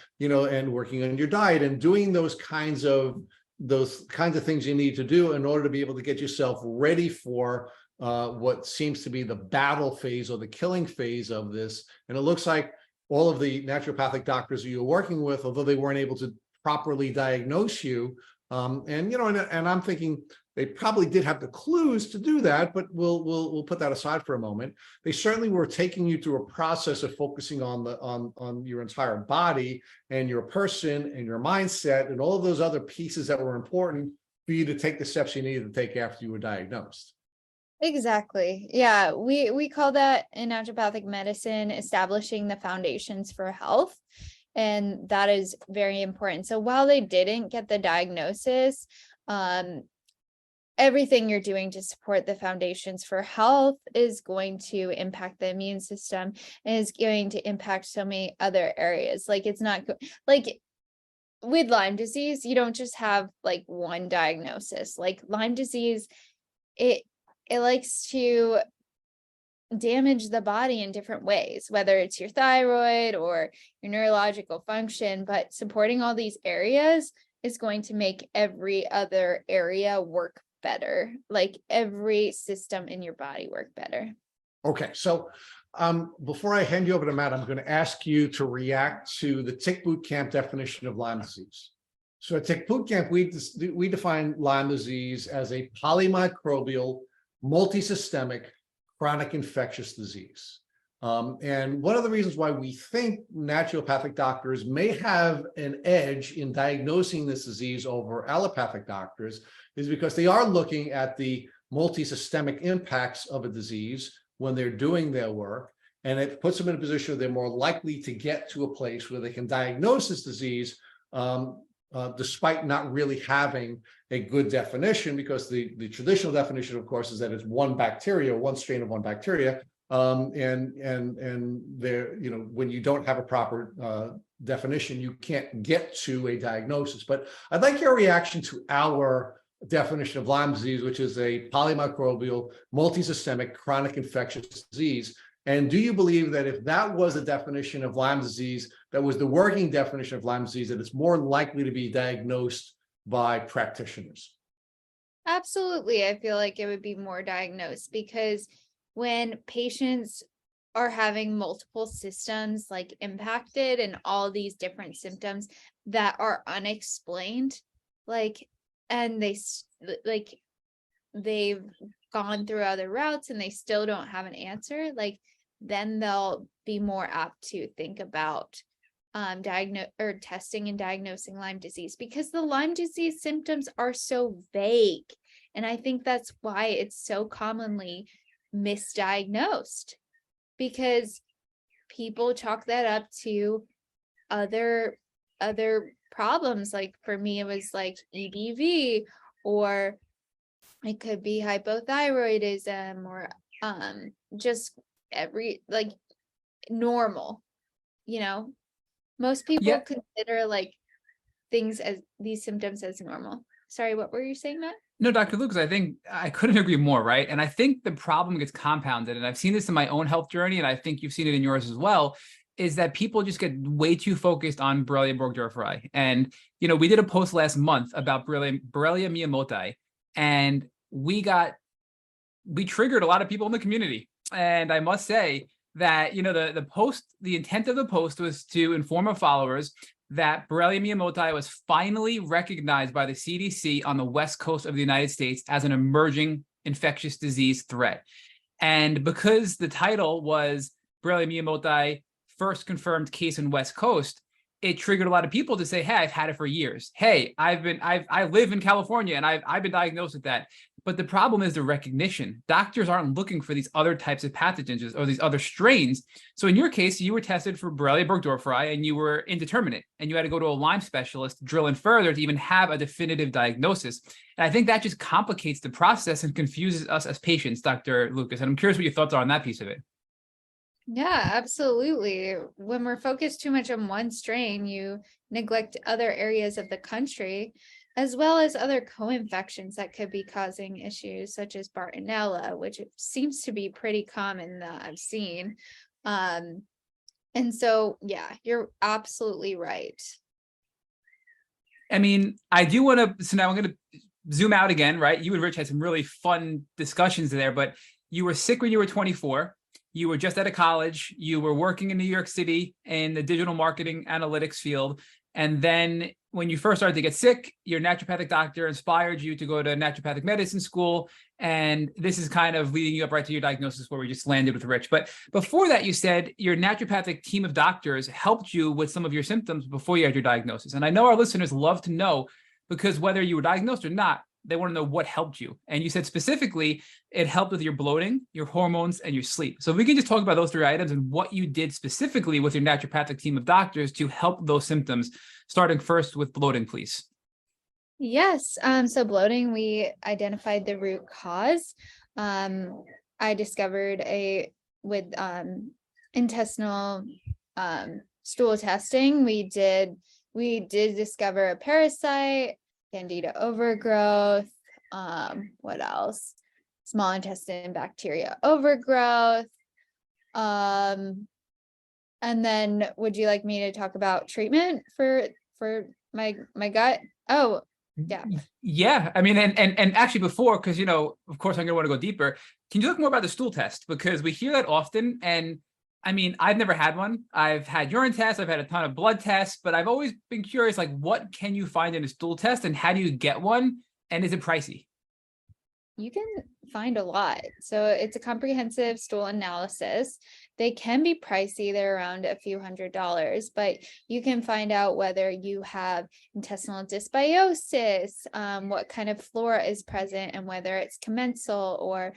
working on your diet and doing those kinds of things you need to do in order to be able to get yourself ready for what seems to be the battle phase or the killing phase of this. And it looks like all of the naturopathic doctors that you're working with, although they weren't able to properly diagnose you, and I'm thinking they probably did have the clues to do that, but we'll put that aside for a moment. They certainly were taking you through a process of focusing on your entire body and your person and your mindset and all of those other pieces that were important for you to take the steps you needed to take after you were diagnosed. Exactly. Yeah, we call that in naturopathic medicine establishing the foundations for health. And that is very important. So while they didn't get the diagnosis, everything you're doing to support the foundations for health is going to impact the immune system and is going to impact so many other areas. Like, it's not like with Lyme disease, you don't just have like one diagnosis. Like Lyme disease, it likes to damage the body in different ways, whether it's your thyroid or your neurological function, but supporting all these areas is going to make every other area work better, like every system in your body work better. Okay, so before I hand you over to Matt, I'm going to ask you to react to the Tick Boot Camp definition of Lyme disease. So at Tick Boot Camp, we define Lyme disease as a polymicrobial, multisystemic, chronic infectious disease. And one of the reasons why we think naturopathic doctors may have an edge in diagnosing this disease over allopathic doctors is because they are looking at the multisystemic impacts of a disease when they're doing their work, and it puts them in a position where they're more likely to get to a place where they can diagnose this disease despite not really having a good definition, because the traditional definition, of course, is that it's one bacteria, one strain of one bacteria, and there, you know, when you don't have a proper definition, you can't get to a diagnosis. But I'd like your reaction to our definition of Lyme disease, which is a polymicrobial, multisystemic, chronic infectious disease. And do you believe that if that was the definition of Lyme disease, that was the working definition of Lyme disease, that it's more likely to be diagnosed by practitioners? Absolutely. I feel like it would be more diagnosed, because when patients are having multiple systems like impacted and all these different symptoms that are unexplained, like, and they've gone through other routes and they still don't have an answer, like, then they'll be more apt to think about testing and diagnosing Lyme disease, because the Lyme disease symptoms are so vague. And I think that's why it's so commonly misdiagnosed, because people chalk that up to other problems. Like for me, it was like EBV, or it could be hypothyroidism, or just every, like, normal, you know. Most people consider like things as these symptoms as normal. Sorry, what were you saying, Matt? No, Dr. Lucas, I think I couldn't agree more, right? And I think the problem gets compounded, and I've seen this in my own health journey, and I think you've seen it in yours as well, is that people just get way too focused on Borrelia burgdorferi. And, you know, we did a post last month about Borrelia miyamotoi, and we triggered a lot of people in the community. And I must say that, you know, the intent of the post was to inform our followers that Borrelia miyamotoi was finally recognized by the CDC on the West Coast of the United States as an emerging infectious disease threat. And because the title was Borrelia miyamotoi, first confirmed case in West Coast, it triggered a lot of people to say, hey, I've had it for years. Hey, I live in California and I've been diagnosed with that. But the problem is the recognition. Doctors aren't looking for these other types of pathogens or these other strains. So in your case, you were tested for Borrelia burgdorferi and you were indeterminate, and you had to go to a Lyme specialist to drill in further to even have a definitive diagnosis. And I think that just complicates the process and confuses us as patients, Dr. Lucas. And I'm curious what your thoughts are on that piece of it. Yeah, absolutely. When we're focused too much on one strain, you neglect other areas of the country, as well as other co-infections that could be causing issues, such as Bartonella, which it seems to be pretty common that I've seen. And so, yeah, you're absolutely right. I mean, I do want to, so now I'm going to zoom out again, right? You and Rich had some really fun discussions there, but you were sick when you were 24. You were just out of college. You were working in New York City in the digital marketing analytics field. And then when you first started to get sick, your naturopathic doctor inspired you to go to naturopathic medicine school. And this is kind of leading you up right to your diagnosis where we just landed with Rich. But before that, you said your naturopathic team of doctors helped you with some of your symptoms before you had your diagnosis. And I know our listeners love to know, because whether you were diagnosed or not, they want to know what helped you. And you said specifically, it helped with your bloating, your hormones, and your sleep. So if we can just talk about those three items and what you did specifically with your naturopathic team of doctors to help those symptoms, starting first with bloating, please. Yes. So bloating, we identified the root cause. I discovered with intestinal stool testing, we did discover a parasite, Candida overgrowth. What else? small intestine bacteria overgrowth. And then would you like me to talk about treatment for my gut? Oh, yeah. Yeah, I mean, and actually before, because of course I'm gonna want to go deeper. Can you talk more about the stool test? Because we hear that often, and I mean, I've never had one. I've had urine tests, I've had a ton of blood tests, but I've always been curious, like, what can you find in a stool test, and how do you get one, and is it pricey? You can find a lot. So it's a comprehensive stool analysis. They can be pricey. They're around a few $100s, but you can find out whether you have intestinal dysbiosis, what kind of flora is present, and whether it's commensal or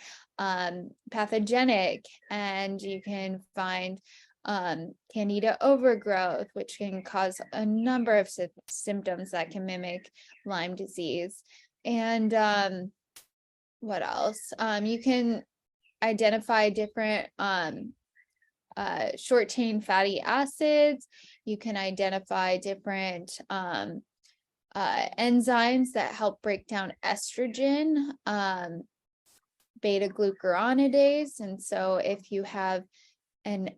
pathogenic. And you can find candida overgrowth, which can cause a number of symptoms that can mimic Lyme disease. And what else? You can identify different short chain fatty acids. You can identify different enzymes that help break down estrogen, beta glucuronidase. And so if you have a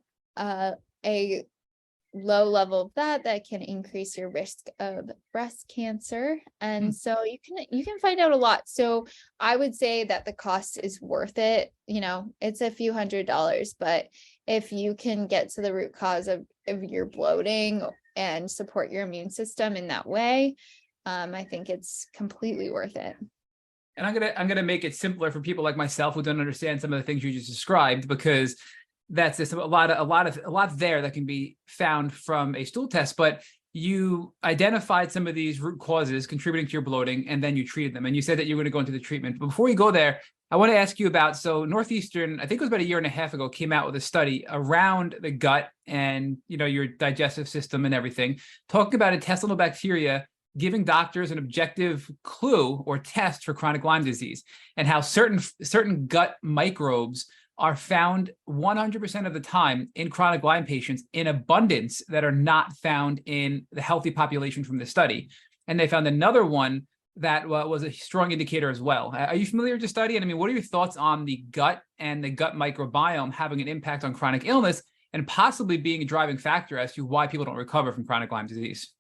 low level of that can increase your risk of breast cancer. And so you can find out a lot. So I would say that the cost is worth it. It's a few $100s, but if you can get to the root cause of your bloating and support your immune system in that way, I think it's completely worth it. And I'm gonna make it simpler for people like myself who don't understand some of the things you just described, because that's just a lot there that can be found from a stool test. But you identified some of these root causes contributing to your bloating, and then you treated them. And you said that you're going to go into the treatment. But before you go there, I want to ask you about, so Northeastern, I think it was about a year and a half ago, came out with a study around the gut and your digestive system and everything, talking about intestinal bacteria giving doctors an objective clue or test for chronic Lyme disease, and how certain gut microbes are found 100% of the time in chronic Lyme patients in abundance that are not found in the healthy population from the study. And they found another one that was a strong indicator as well. Are you familiar with the study? And I mean, what are your thoughts on the gut and the gut microbiome having an impact on chronic illness and possibly being a driving factor as to why people don't recover from chronic Lyme disease?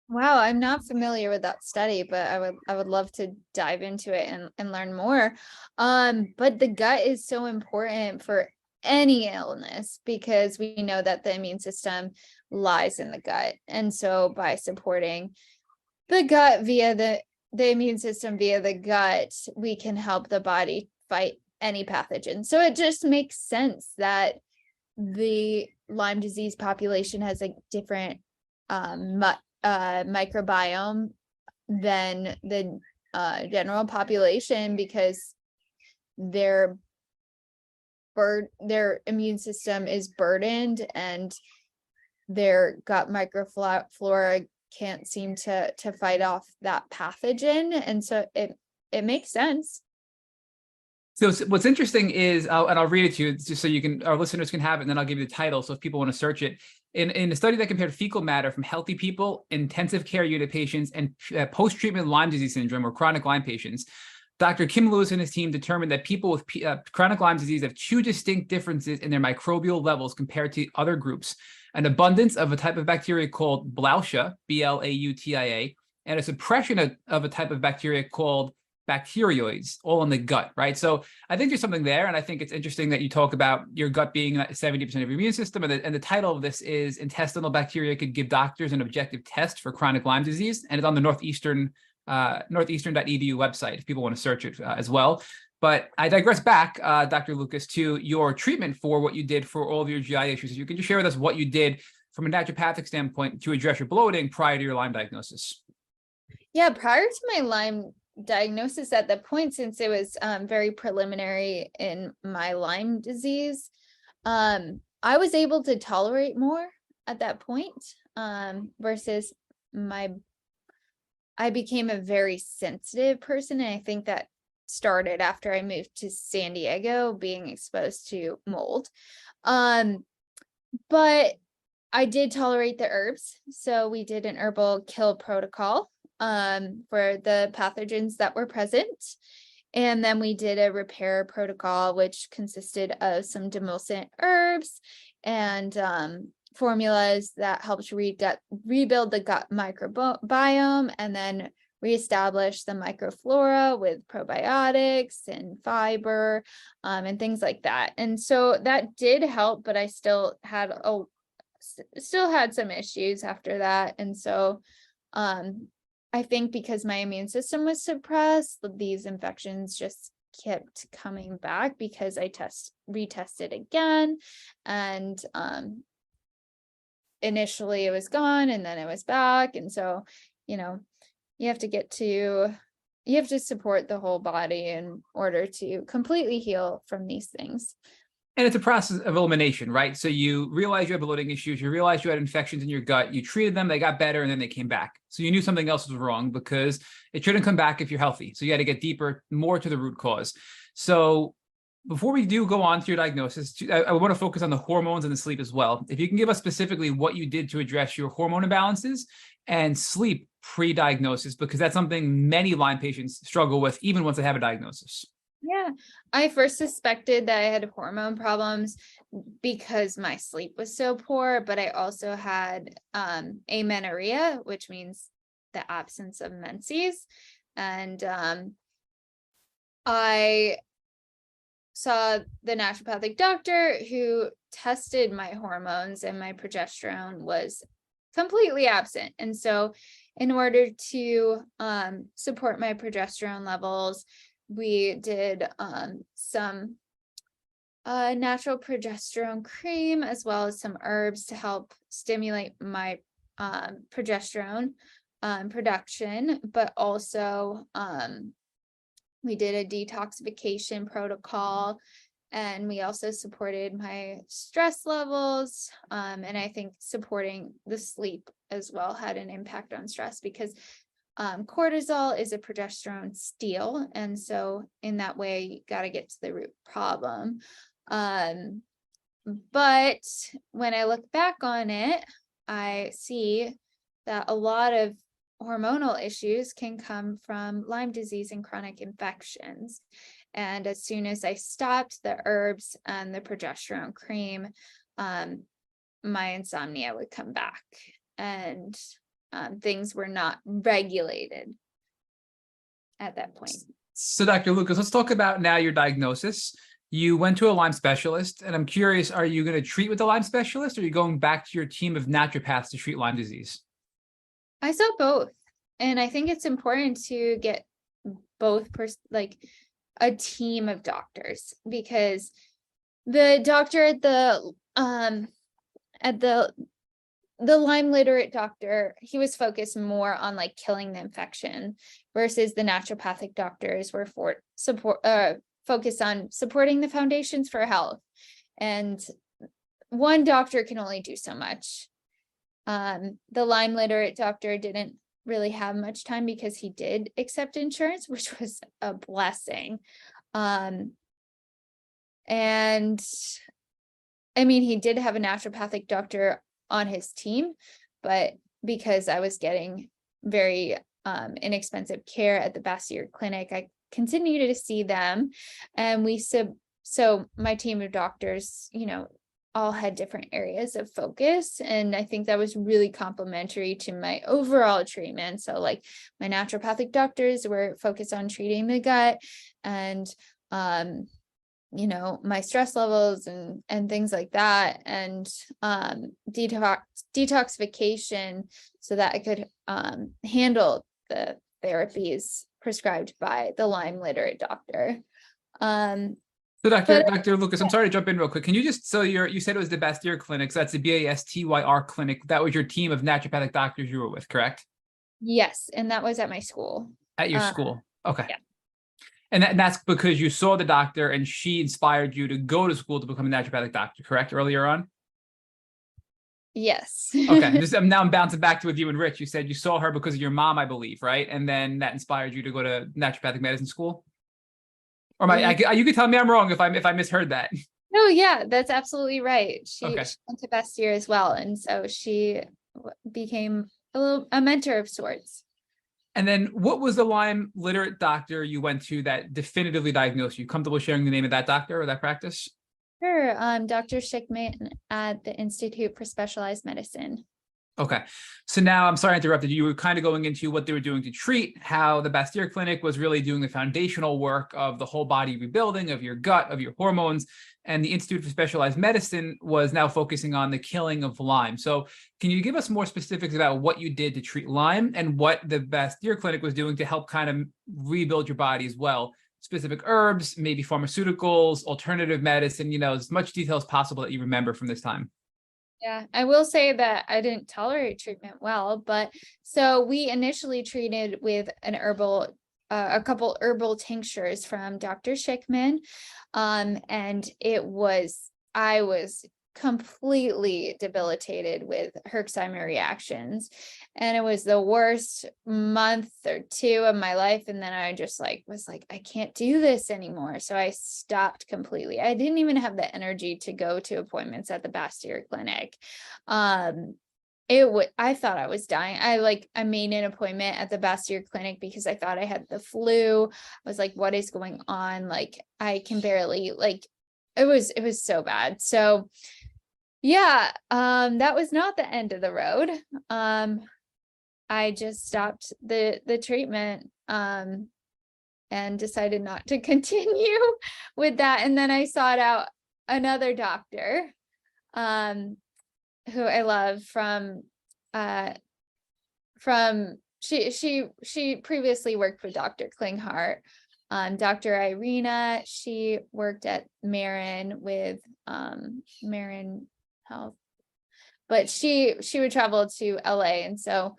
Wow, I'm not familiar with that study, but I would love to dive into it and learn more. But the gut is so important for any illness because we know that the immune system lies in the gut. And so by supporting the gut via the immune system via the gut, we can help the body fight any pathogen. So it just makes sense that the Lyme disease population has a different microbiome than the general population because their immune system is burdened and their gut microflora can't seem to fight off that pathogen, and so it makes sense. So what's interesting is, and I'll read it to you just so our listeners can have it, and then I'll give you the title. So if people want to search it, in a study that compared fecal matter from healthy people, intensive care unit patients, and post-treatment Lyme disease syndrome or chronic Lyme patients, Dr. Kim Lewis and his team determined that people with chronic Lyme disease have two distinct differences in their microbial levels compared to other groups: an abundance of a type of bacteria called Blautia, Blautia, and a suppression of a type of bacteria called bacteroids, all in the gut, right? So I think there's something there, and I think it's interesting that you talk about your gut being 70% of your immune system, and the title of this is Intestinal Bacteria Could Give Doctors an Objective Test for Chronic Lyme Disease, and it's on the northeastern.edu website if people want to search it as well. But I digress back, Dr. Lucas, to your treatment for what you did for all of your GI issues. If you could just share with us what you did from a naturopathic standpoint to address your bloating prior to your Lyme diagnosis. Yeah, prior to my Lyme diagnosis at the point, since it was very preliminary in my Lyme disease, I was able to tolerate more at that point versus I became a very sensitive person, and I think that started after I moved to San Diego, being exposed to mold. But I did tolerate the herbs, so we did an herbal kill protocol for the pathogens that were present. And then we did a repair protocol, which consisted of some demulcent herbs and formulas that helped rebuild the gut microbiome, and then reestablish the microflora with probiotics and fiber and things like that. And so that did help, but I still had some issues after that. And so I think because my immune system was suppressed, these infections just kept coming back because I retested again. And initially it was gone and then it was back. And so, you have to support the whole body in order to completely heal from these things. And it's a process of elimination, right? So you realize you have bloating issues, you realize you had infections in your gut, you treated them, they got better, and then they came back. So you knew something else was wrong because it shouldn't come back if you're healthy. So you had to get deeper, more to the root cause. So before we do go on to your diagnosis, I want to focus on the hormones and the sleep as well. If you can give us specifically what you did to address your hormone imbalances and sleep pre-diagnosis, because that's something many Lyme patients struggle with even once they have a diagnosis. Yeah, I first suspected that I had hormone problems because my sleep was so poor, but I also had amenorrhea, which means the absence of menses. And I saw the naturopathic doctor who tested my hormones, and my progesterone was completely absent. And so in order to support my progesterone levels, we did some natural progesterone cream, as well as some herbs to help stimulate my progesterone production. But also we did a detoxification protocol, and we also supported my stress levels. And I think supporting the sleep as well had an impact on stress, because cortisol is a progesterone steal. And so in that way, you got to get to the root problem. But when I look back on it, I see that a lot of hormonal issues can come from Lyme disease and chronic infections. And as soon as I stopped the herbs and the progesterone cream, my insomnia would come back, and things were not regulated at that point. So Dr. Lucas, let's talk about now your diagnosis. You went to a Lyme specialist, and I'm curious, are you going to treat with the Lyme specialist, or are you going back to your team of naturopaths to treat Lyme disease? I saw both. And I think it's important to get both a team of doctors, because the doctor at the Lyme literate doctor, he was focused more on killing the infection, versus the naturopathic doctors were focused on supporting the foundations for health. And one doctor can only do so much. The Lyme literate doctor didn't really have much time because he did accept insurance, which was a blessing. And I mean, he did have a naturopathic doctor on his team, but because I was getting very inexpensive care at the Bastyr Clinic, I continued to see them. And so my team of doctors, all had different areas of focus. And I think that was really complementary to my overall treatment. So my naturopathic doctors were focused on treating the gut and, my stress levels and things like that, and detoxification, so that I could handle the therapies prescribed by the Lyme literate doctor. So Dr. Lucas, I'm sorry to jump in real quick. Can you just, so you said it was the Bastyr Clinic, so that's the Bastyr clinic. That was your team of naturopathic doctors you were with, correct? Yes, and that was at my school. At your school. Okay. Yeah. And that's because you saw the doctor and she inspired you to go to school to become a naturopathic doctor, correct? Earlier on? Yes. Okay. Now I'm bouncing back to with you and Rich. You said you saw her because of your mom, I believe, right? And then that inspired you to go to naturopathic medicine school? Or you could tell me I'm wrong if I misheard that. No, yeah, that's absolutely right. She Okay. went to Bastyr as well. And so she became a mentor of sorts. And then what was the Lyme literate doctor you went to that definitively diagnosed you? Comfortable sharing the name of that doctor or that practice? Sure. Dr. Schickman at the Institute for Specialized Medicine. Okay. So now I'm sorry I interrupted you. You were kind of going into what they were doing to treat, how the Bastyr Clinic was really doing the foundational work of the whole body rebuilding of your gut, of your hormones. And the Institute for Specialized Medicine was now focusing on the killing of Lyme. So can you give us more specifics about what you did to treat Lyme and what the Bastyr Clinic was doing to help kind of rebuild your body as well? Specific herbs, maybe pharmaceuticals, alternative medicine, as much detail as possible that you remember from this time. Yeah, I will say that I didn't tolerate treatment well, but so we initially treated with a couple herbal tinctures from Dr. Schickman. And I was completely debilitated with Herxheimer reactions. And it was the worst month or two of my life. And then I just was like, I can't do this anymore. So I stopped completely. I didn't even have the energy to go to appointments at the Bastyr Clinic. I thought I was dying. I made an appointment at the Bastyr Clinic because I thought I had the flu. I was like, what is going on? I can barely it was so bad. So yeah, that was not the end of the road. I just stopped the treatment and decided not to continue with that. And then I sought out another doctor who I love she previously worked with Dr. Klinghardt. Dr. Irina, she worked at Marin with Marin Health, but she would travel to LA, and so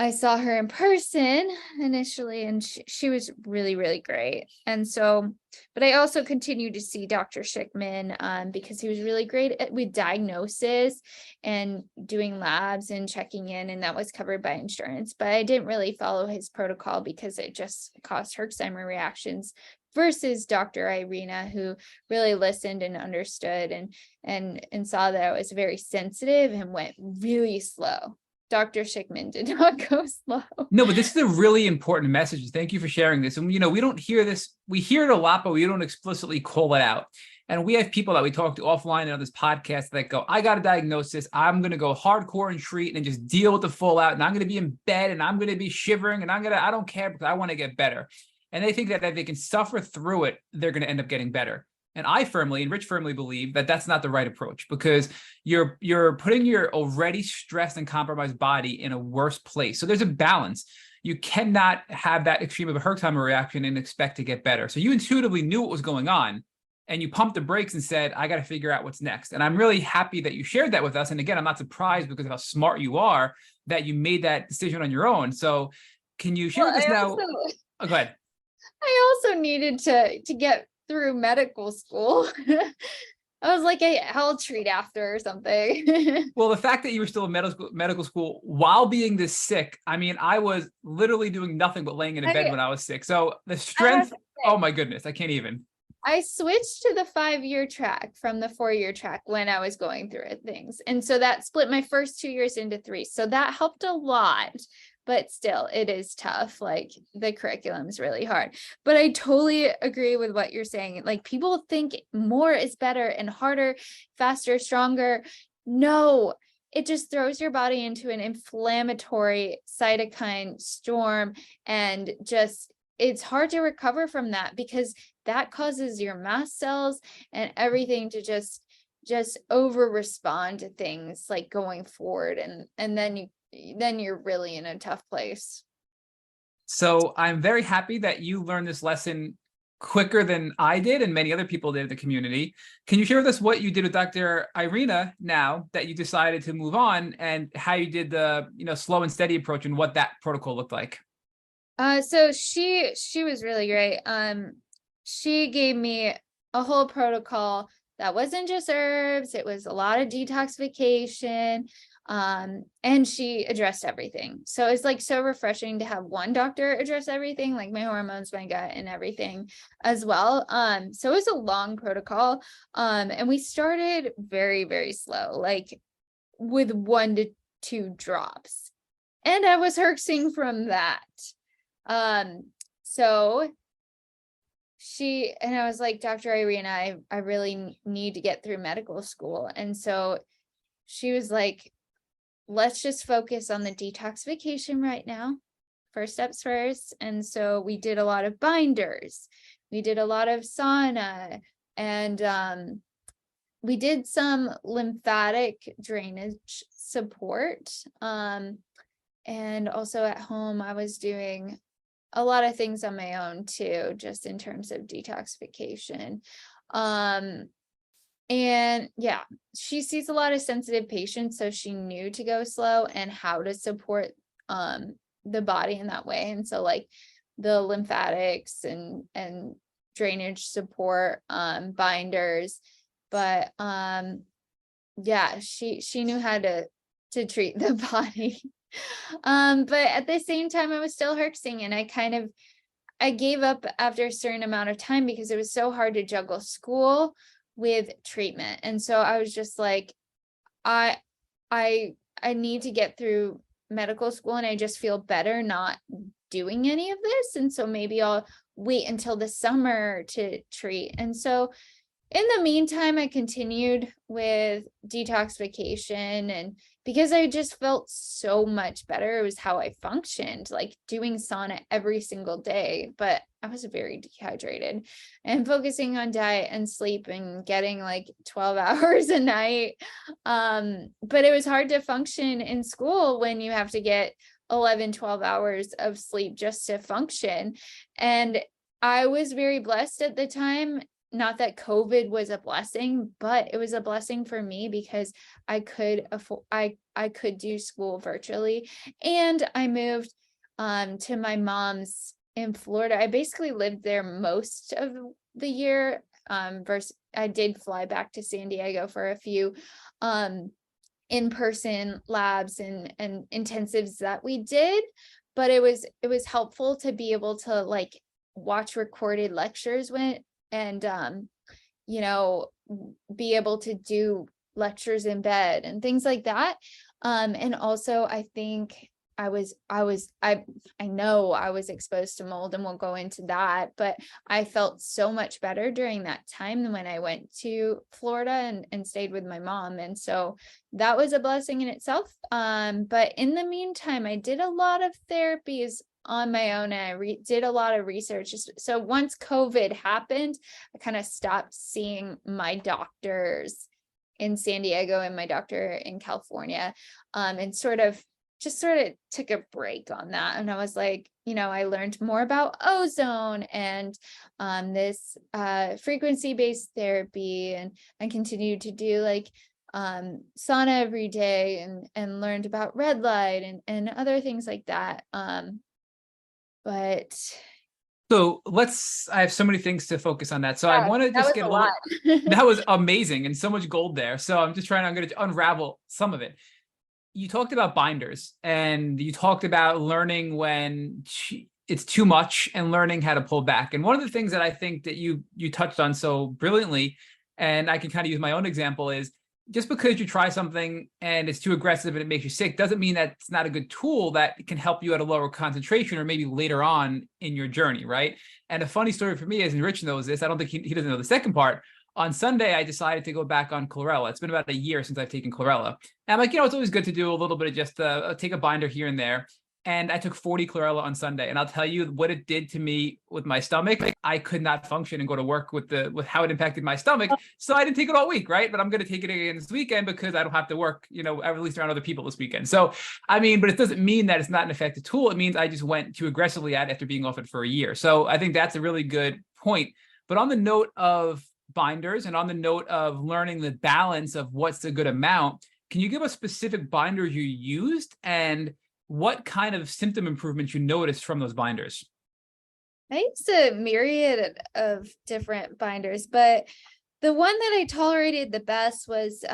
I saw her in person initially, and she was really, really great. And so, but I also continued to see Dr. Schickman because he was really great with diagnosis and doing labs and checking in, and that was covered by insurance. But I didn't really follow his protocol because it just caused Herxheimer reactions versus Dr. Irina, who really listened and understood and saw that I was very sensitive and went really slow. Dr. Schickman did not go slow. No, but this is a really important message. Thank you for sharing this. And, we don't hear this. We hear it a lot, but we don't explicitly call it out. And we have people that we talk to offline and on this podcast that go, I got a diagnosis. I'm going to go hardcore and treat and just deal with the fallout. And I'm going to be in bed and I'm going to be shivering and I don't care because I want to get better. And they think that if they can suffer through it, they're going to end up getting better. And I firmly, and Rich firmly believe that that's not the right approach, because you're putting your already stressed and compromised body in a worse place. So there's a balance. You cannot have that extreme of a Herxheimer reaction and expect to get better. So you intuitively knew what was going on and you pumped the brakes and said, I got to figure out what's next. And I'm really happy that you shared that with us. And again, I'm not surprised because of how smart you are that you made that decision on your own. So can you share with us now? Oh, go ahead. I also needed to get through medical school. I was like a hell treat after or something. Well, the fact that you were still in medical school while being this sick, I mean, I was literally doing nothing but laying in a bed when I was sick. So the strength, oh my goodness, I can't even. I switched to the 5-year track from the 4-year track when I was going through things. And so that split my first 2 years into 3. So that helped a lot. But still, it is tough. The curriculum is really hard. But I totally agree with what you're saying. People think more is better and harder, faster, stronger. No, it just throws your body into an inflammatory cytokine storm. And it's hard to recover from that because that causes your mast cells and everything to just over respond to things going forward. And then you're really in a tough place. So I'm very happy that you learned this lesson quicker than I did and many other people did in the community. Can you share with us what you did with Dr. Irina now that you decided to move on, and how you did the slow and steady approach and what that protocol looked like? So she was really great. She gave me a whole protocol that wasn't just herbs. It was a lot of detoxification. And she addressed everything. So it's so refreshing to have one doctor address everything, like my hormones, my gut, and everything as well. So it was a long protocol. And we started very, very slow, with 1 to 2 drops. And I was herxing from that. So I was like, Dr. Irene, I really need to get through medical school. And so she was like, let's just focus on the detoxification right now. First steps first. And so we did a lot of binders. We did a lot of sauna, and we did some lymphatic drainage support. And also at home, I was doing a lot of things on my own too, just in terms of detoxification. And yeah, she sees a lot of sensitive patients, so she knew to go slow and how to support the body in that way. And so like the lymphatics and drainage support, binders, but yeah, she knew how to treat the body. But at the same time, I was still herxing, and I gave up after a certain amount of time because it was so hard to juggle school with treatment. And so I was just like, I need to get through medical school, and I just feel better not doing any of this. And so maybe I'll wait until the summer to treat. And so in the meantime, I continued with detoxification, and because I just felt so much better, it was how I functioned, like doing sauna every single day, but I was very dehydrated, and focusing on diet and sleep and getting like 12 hours a night. But it was hard to function in school when you have to get 11, 12 hours of sleep just to function. And I was very blessed at the time. Not that COVID was a blessing, but it was a blessing for me because I could afford, I could do school virtually. And I moved to my mom's in Florida. I basically lived there most of the year. Versus I did fly back to San Diego for a few in-person labs and intensives that we did, but it was helpful to be able to like watch recorded lectures and be able to do lectures in bed and things like that. And also I think I know I was exposed to mold, and we'll go into that, but I felt so much better during that time than when I went to Florida and stayed with my mom. And so that was a blessing in itself. But in the meantime, I did a lot of therapies on my own, and I did a lot of research. So once COVID happened, I kind of stopped seeing my doctors in San Diego and my doctor in California, and sort of took a break on that. And I was like, I learned more about ozone and this frequency-based therapy, and I continued to do like sauna every day and learned about red light and other things like that. But So I have so many things to focus on that. So I want to just get a little, lot. that was amazing and so much gold there. So I'm going to unravel some of it. You talked about binders, and you talked about learning when it's too much and learning how to pull back. And one of the things that I think that you touched on so brilliantly, and I can kind of use my own example, is just because you try something and it's too aggressive and it makes you sick doesn't mean that it's not a good tool that can help you at a lower concentration or maybe later on in your journey, right? And a funny story for me is, and Rich knows this, I don't think he doesn't know the second part. On Sunday, I decided to go back on chlorella. It's been about a year since I've taken chlorella. And I'm like, it's always good to do a little bit of just take a binder here and there. And I took 40 chlorella on Sunday. And I'll tell you what it did to me with my stomach. I could not function and go to work with how it impacted my stomach. So I didn't take it all week, right? But I'm going to take it again this weekend because I don't have to work, at least around other people this weekend. So, but it doesn't mean that it's not an effective tool. It means I just went too aggressively at it after being off it for a year. So I think that's a really good point. But on the note of binders and on the note of learning the balance of what's a good amount, can you give us specific binders you used and what kind of symptom improvements you noticed from those binders? I used a myriad of different binders, but the one that I tolerated the best was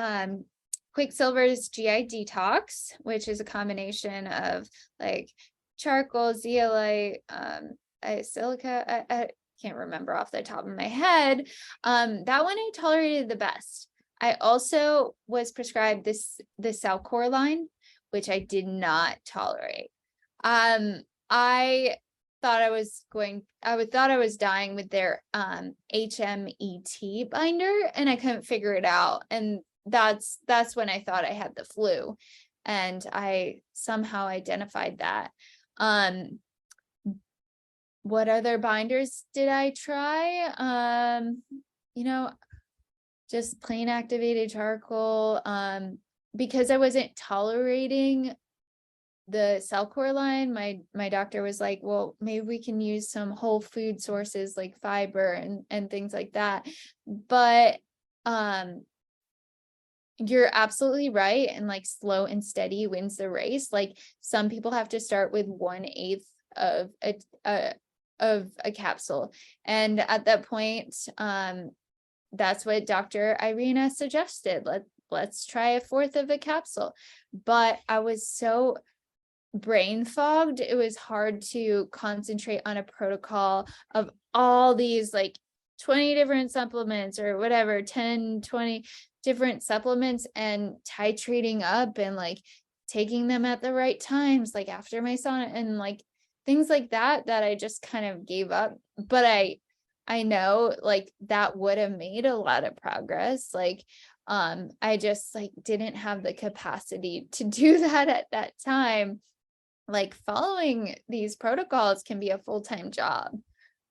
Quicksilver's GI Detox, which is a combination of like charcoal, zeolite, silica. I can't remember off the top of my head. That one I tolerated the best. I also was prescribed the Salcor line, which I did not tolerate. I thought I was dying with their HMET binder, and I couldn't figure it out. And that's when I thought I had the flu, and I somehow identified that. What other binders did I try? Just plain activated charcoal. Because I wasn't tolerating the Cellcore line, my doctor was like, well, maybe we can use some whole food sources like fiber and things like that. But you're absolutely right, and like slow and steady wins the race. Like some people have to start with 1/8 of a capsule, and at that point, that's what Dr. Irina suggested. Let's try 1/4 of a capsule. But I was so brain fogged, it was hard to concentrate on a protocol of all these like 20 different supplements or whatever, 10, 20 different supplements, and titrating up and like taking them at the right times, like after my sauna and like things like that I just kind of gave up. But I know like that would have made a lot of progress. Like I just like didn't have the capacity to do that at that time. Like following these protocols can be a full-time job.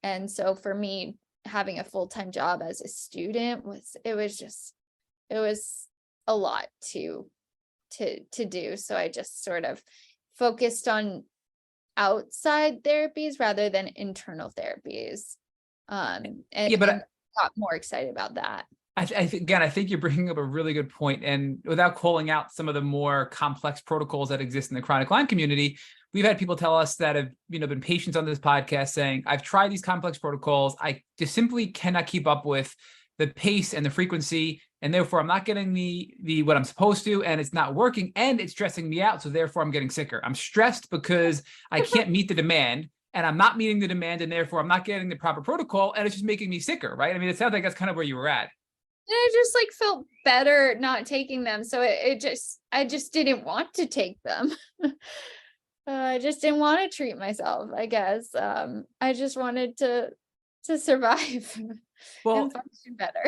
And so for me, having a full-time job as a student was a lot to do. So I just sort of focused on outside therapies rather than internal therapies. And got more excited about that. I think you're bringing up a really good point. And without calling out some of the more complex protocols that exist in the chronic Lyme community, we've had people tell us that have, been patients on this podcast saying, I've tried these complex protocols. I just simply cannot keep up with the pace and the frequency. And therefore I'm not getting the what I'm supposed to, and it's not working, and it's stressing me out. So therefore I'm getting sicker. I'm stressed because I can't meet the demand, and I'm not meeting the demand, and therefore I'm not getting the proper protocol, and it's just making me sicker, right? I mean, it sounds like that's kind of where you were at. And I just like felt better not taking them. So I just didn't want to take them. I just didn't want to treat myself, I guess. I just wanted to survive and function better.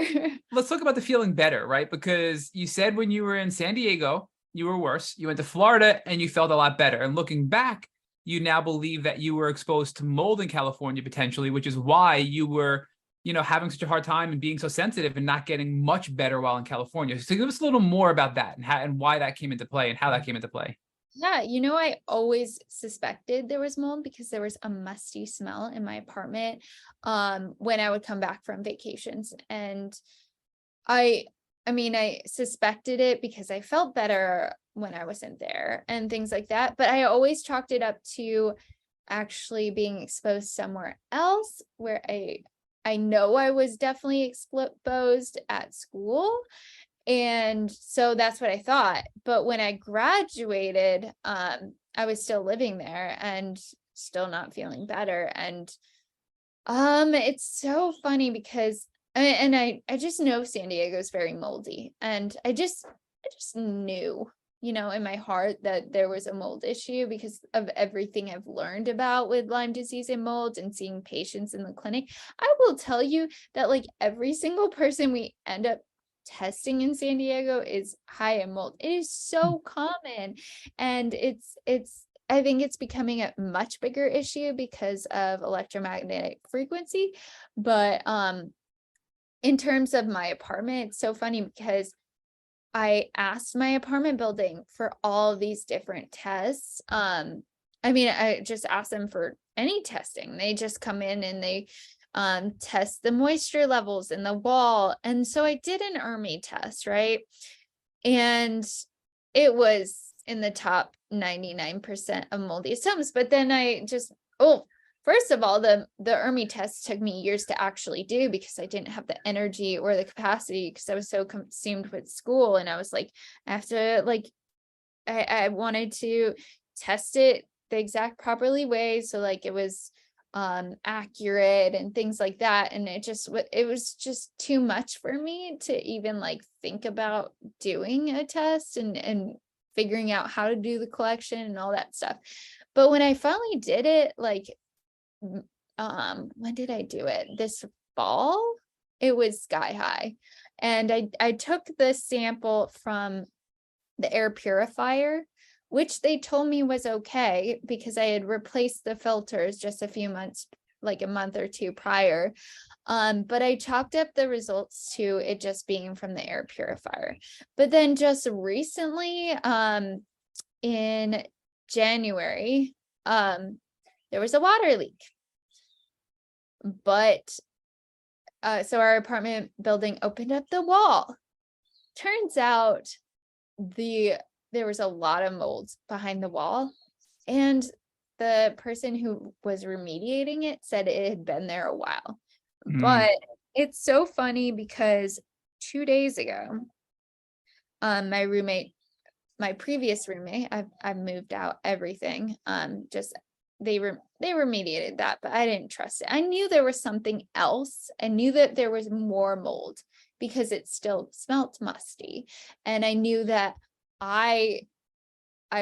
Let's talk about the feeling better, right? Because you said when you were in San Diego, you were worse. You went to Florida and you felt a lot better. And looking back, you now believe that you were exposed to mold in California potentially, which is why you were having such a hard time and being so sensitive and not getting much better while in California. So give us a little more about that and why that came into play and how that came into play. Yeah, I always suspected there was mold because there was a musty smell in my apartment when I would come back from vacations. And I suspected it because I felt better when I wasn't there and things like that. But I always chalked it up to actually being exposed somewhere else where I know I was definitely exposed at school. And so that's what I thought. But when I graduated, I was still living there and still not feeling better. And it's so funny because I just know San Diego is very moldy. And I just knew, in my heart that there was a mold issue because of everything I've learned about with Lyme disease and mold and seeing patients in the clinic. I will tell you that like every single person we end up testing in San Diego is high in mold. It is so common. And I think it's becoming a much bigger issue because of electromagnetic frequency. But in terms of my apartment, it's so funny because I asked my apartment building for all these different tests. I just asked them for any testing. They just come in and they test the moisture levels in the wall. And so I did an ERMI test, right? And it was in the top 99% of moldy symptoms. But then first of all, the ERMI test took me years to actually do because I didn't have the energy or the capacity because I was so consumed with school. And I was like, I have to I wanted to test it the exact properly way. So like it was accurate and things like that. And it was just too much for me to even like think about doing a test and figuring out how to do the collection and all that stuff. But when I finally did it, like, when did I do it? This fall, it was sky high. And I took the sample from the air purifier, which they told me was okay because I had replaced the filters just a few months, like a month or two prior. But I chalked up the results to it just being from the air purifier. But then just recently, in January, there was a water leak. But so our apartment building opened up the wall. Turns out there was a lot of mold behind the wall, and the person who was remediating it said it had been there a while. But it's so funny because 2 days ago, my previous roommate, I've moved out everything. Just they remediated that, but I didn't trust it. I knew there was something else. I knew that there was more mold because it still smelt musty. And I knew that I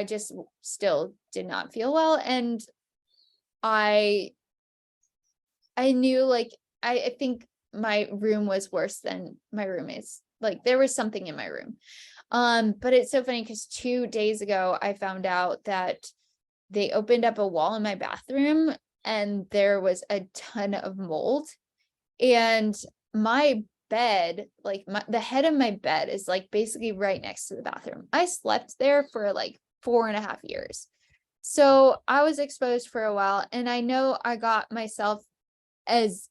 just still did not feel well. And I knew, like, I think my room was worse than my roommate's. Like, there was something in my room. But it's so funny because 2 days ago, I found out that they opened up a wall in my bathroom and there was a ton of mold. And my bed, like the head of my bed is like basically right next to the bathroom. I slept there for like 4.5 years. So I was exposed for a while, and I know I got myself as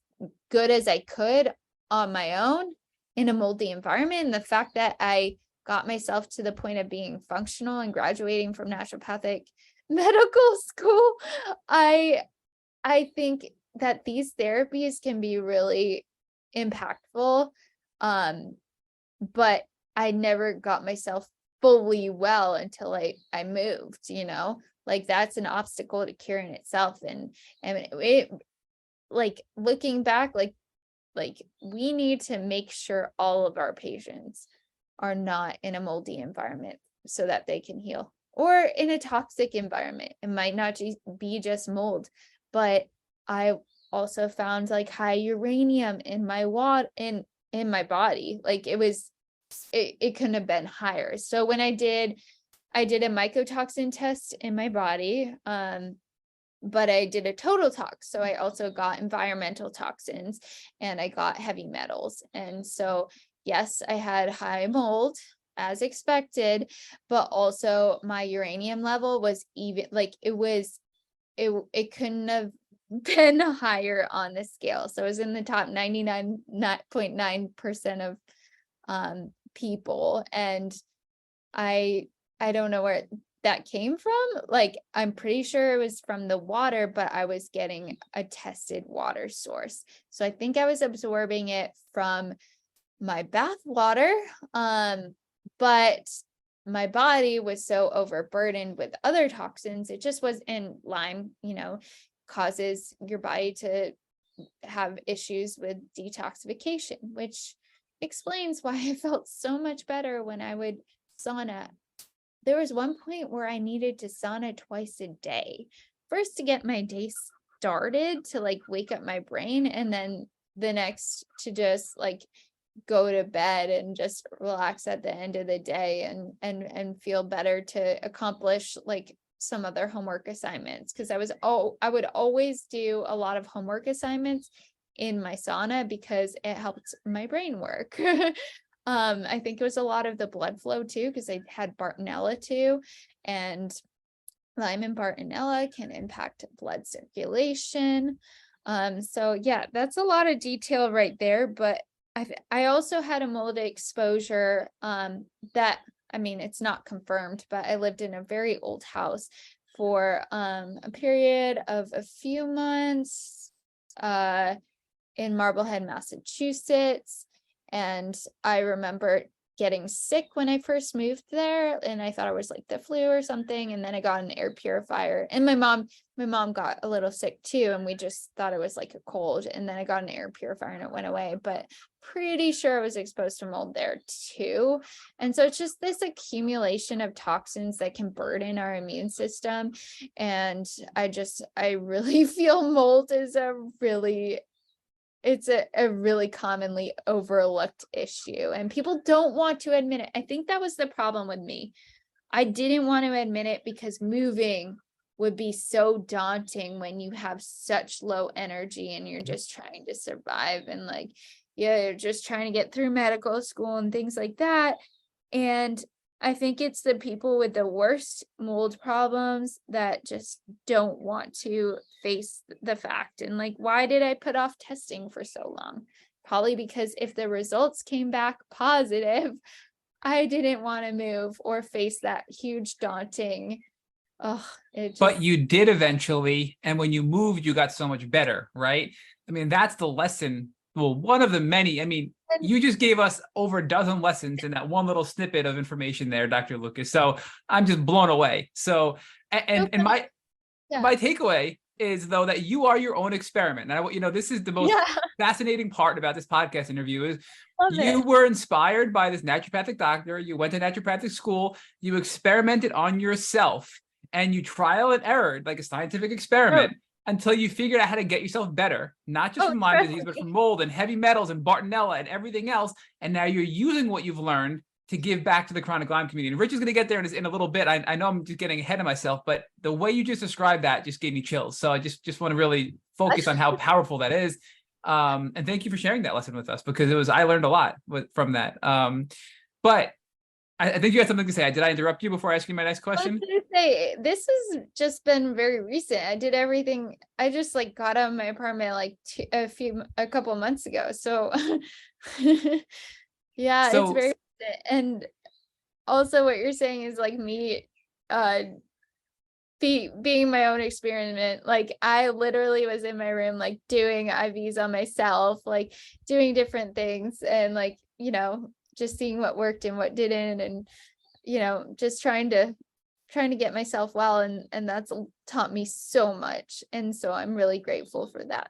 good as I could on my own in a moldy environment. And the fact that I got myself to the point of being functional and graduating from naturopathic medical school, I think that these therapies can be really impactful. But I never got myself fully well until I moved, like that's an obstacle to cure in itself. And it, like, looking back, like we need to make sure all of our patients are not in a moldy environment so that they can heal, or in a toxic environment. It might not be just mold, but I also found like high uranium in my water, in my body. Like it couldn't have been higher. So when I did a mycotoxin test in my body, but I did a total tox. So I also got environmental toxins and I got heavy metals. And so, yes, I had high mold as expected, but also my uranium level was even, like, it couldn't have been higher on the scale. So it was in the top 99.9% of people. And I don't know where that came from. Like, I'm pretty sure it was from the water, but I was getting a tested water source. So I think I was absorbing it from my bath water. But my body was so overburdened with other toxins. It just was in Lyme, causes your body to have issues with detoxification, which explains why I felt so much better when I would sauna. There was one point where I needed to sauna twice a day. First, to get my day started, to like wake up my brain, and then the next to just like go to bed and just relax at the end of the day and feel better to accomplish like some other homework assignments. Because I would always do a lot of homework assignments in my sauna because it helped my brain work. I think it was a lot of the blood flow too, because I had Bartonella too, and Lyme and Bartonella can impact blood circulation. So yeah, that's a lot of detail right there. But I also had a mold exposure that, I mean, it's not confirmed, but I lived in a very old house for a period of a few months in Marblehead, Massachusetts. And I remember getting sick when I first moved there, and I thought it was like the flu or something. And then I got an air purifier, and my mom got a little sick too, and we just thought it was like a cold. And then I got an air purifier and it went away, but pretty sure I was exposed to mold there too. And so it's just this accumulation of toxins that can burden our immune system. And I really feel mold is it's a really commonly overlooked issue, and people don't want to admit it. I think that was the problem with me. I didn't want to admit it because moving would be so daunting when you have such low energy and you're just trying to survive, and like, yeah, you're just trying to get through medical school and things like that. And I think it's the people with the worst mold problems that just don't want to face the fact. And like, why did I put off testing for so long? Probably because if the results came back positive, I didn't want to move or face that huge daunting. But you did eventually, and when you moved, you got so much better, right? I mean, that's the lesson. Well, one of the many. I mean, you just gave us over a dozen lessons in that one little snippet of information there, Dr. Lucas. So I'm just blown away. So, and my takeaway is, though, that you are your own experiment. And this is the most fascinating part about this podcast interview is you were inspired by this naturopathic doctor. You went to naturopathic school. You experimented on yourself, and you trial and error like a scientific experiment. Until you figured out how to get yourself better, not just from Lyme disease, but from mold and heavy metals and Bartonella and everything else. And now you're using what you've learned to give back to the chronic Lyme community. And Rich is going to get there in a little bit. I know I'm just getting ahead of myself, but the way you just described that just gave me chills. So I just want to really focus on how powerful that is. And thank you for sharing that lesson with us, because I learned a lot from that. But I think you had something to say. Did I interrupt you before asking my next question? I was gonna say, this has just been very recent. I did everything. I just like got out of my apartment like a couple months ago. So yeah, it's very recent. And also what you're saying is like me being my own experiment. Like I literally was in my room like doing IVs on myself, like doing different things, and like, just seeing what worked and what didn't, and just trying to get myself well, and that's taught me so much, and so I'm really grateful for that.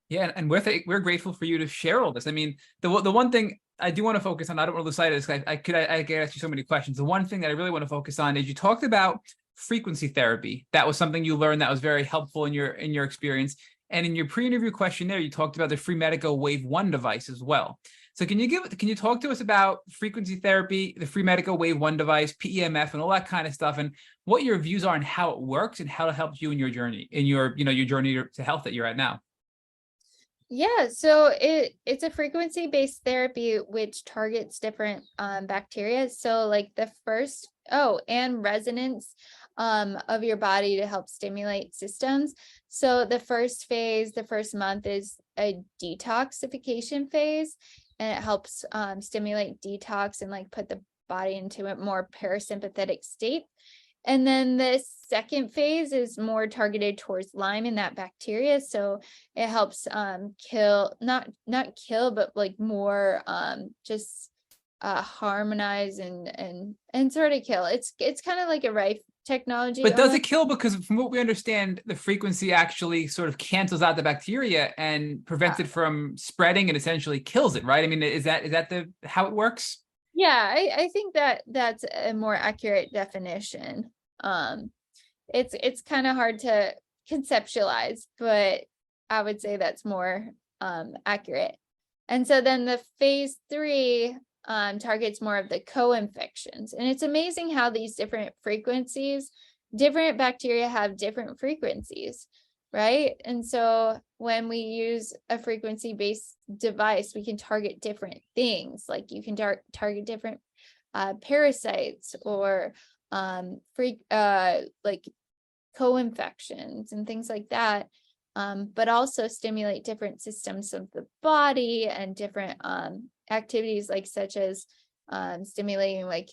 Yeah, and we're grateful for you to share all this. I mean, the one thing I do want to focus on, I don't want to lose sight of this. I could ask you so many questions. The one thing that I really want to focus on is you talked about frequency therapy. That was something you learned that was very helpful in your experience. And in your pre-interview questionnaire, you talked about the Free Medico Wave 1 device as well. So can you talk to us about frequency therapy, the Free Medico Wave 1 device, PEMF, and all that kind of stuff, and what your views are on how it works and how it helps you in your journey, your journey to health that you're at now? Yeah, so it's a frequency-based therapy which targets different bacteria. So like the first, and resonance of your body to help stimulate systems. So the first phase, the first month, is a detoxification phase, and it helps stimulate detox and like put the body into a more parasympathetic state. And then the second phase is more targeted towards Lyme and that bacteria. So it helps kill, not kill, but like more just harmonize and sort of kill. It's kind of like a rife technology. But does it kill? Because from what we understand, the frequency actually sort of cancels out the bacteria and prevents it from spreading and essentially kills it, right? I mean, is that how it works? Yeah, I think that's a more accurate definition. It's kind of hard to conceptualize, but I would say that's more accurate. And so then the phase 3 targets more of the co-infections. And it's amazing how these different frequencies, different bacteria have different frequencies, right? And so when we use a frequency-based device, we can target different things. Like you can target different parasites or like co-infections and things like that, but also stimulate different systems of the body and different activities, like such as stimulating like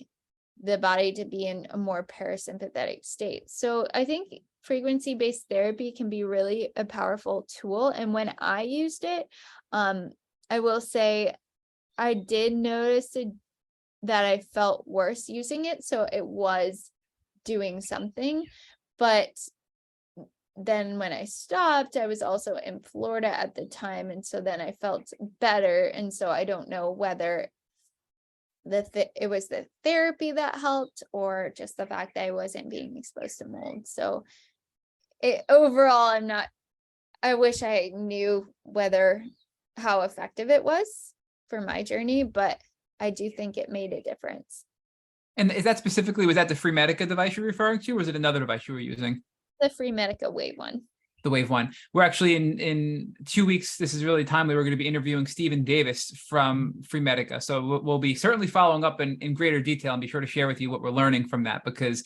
the body to be in a more parasympathetic state. So I think frequency-based therapy can be really a powerful tool. And when I used it, I will say I did notice that I felt worse using it. So it was doing something. But then when I stopped, I was also in Florida at the time. And so then I felt better. And so I don't know whether it was the therapy that helped or just the fact that I wasn't being exposed to mold. So overall, I wish I knew how effective it was for my journey, but I do think it made a difference. And is that specifically, was that the Free Medica device you're referring to, or was it another device you were using? The Free Medica Wave one. The Wave one. We're actually in 2 weeks. This is really timely. We're going to be interviewing Stephen Davis from Free Medica. So we'll be certainly following up in greater detail and be sure to share with you what we're learning from that, because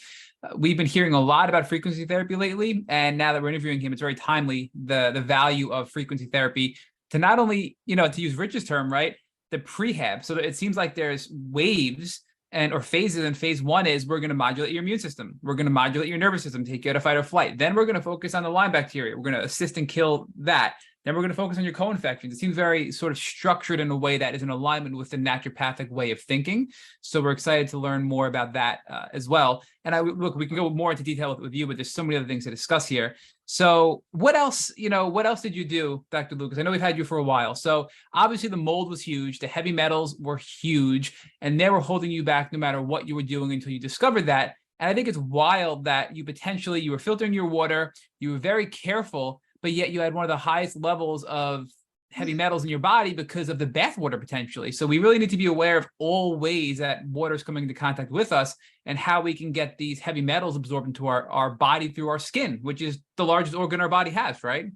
we've been hearing a lot about frequency therapy lately. And now that we're interviewing him, it's very timely, the value of frequency therapy to not only, to use Rich's term, right, the prehab. So it seems like there's waves or phases, and phase one is we're going to modulate your immune system. We're going to modulate your nervous system, take you out of fight or flight. Then we're going to focus on the Lyme bacteria. We're going to assist and kill that. Then we're going to focus on your co-infections. It seems very sort of structured in a way that is in alignment with the naturopathic way of thinking. So we're excited to learn more about that as well. And look, we can go more into detail with you, but there's so many other things to discuss here. So what else did you do, Dr. Lucas? I know we've had you for a while. So obviously the mold was huge. The heavy metals were huge, and they were holding you back no matter what you were doing until you discovered that. And I think it's wild that you were filtering your water. You were very careful, but yet you had one of the highest levels of heavy metals in your body because of the bath water potentially. So we really need to be aware of all ways that water is coming into contact with us and how we can get these heavy metals absorbed into our body through our skin, which is the largest organ our body has, right?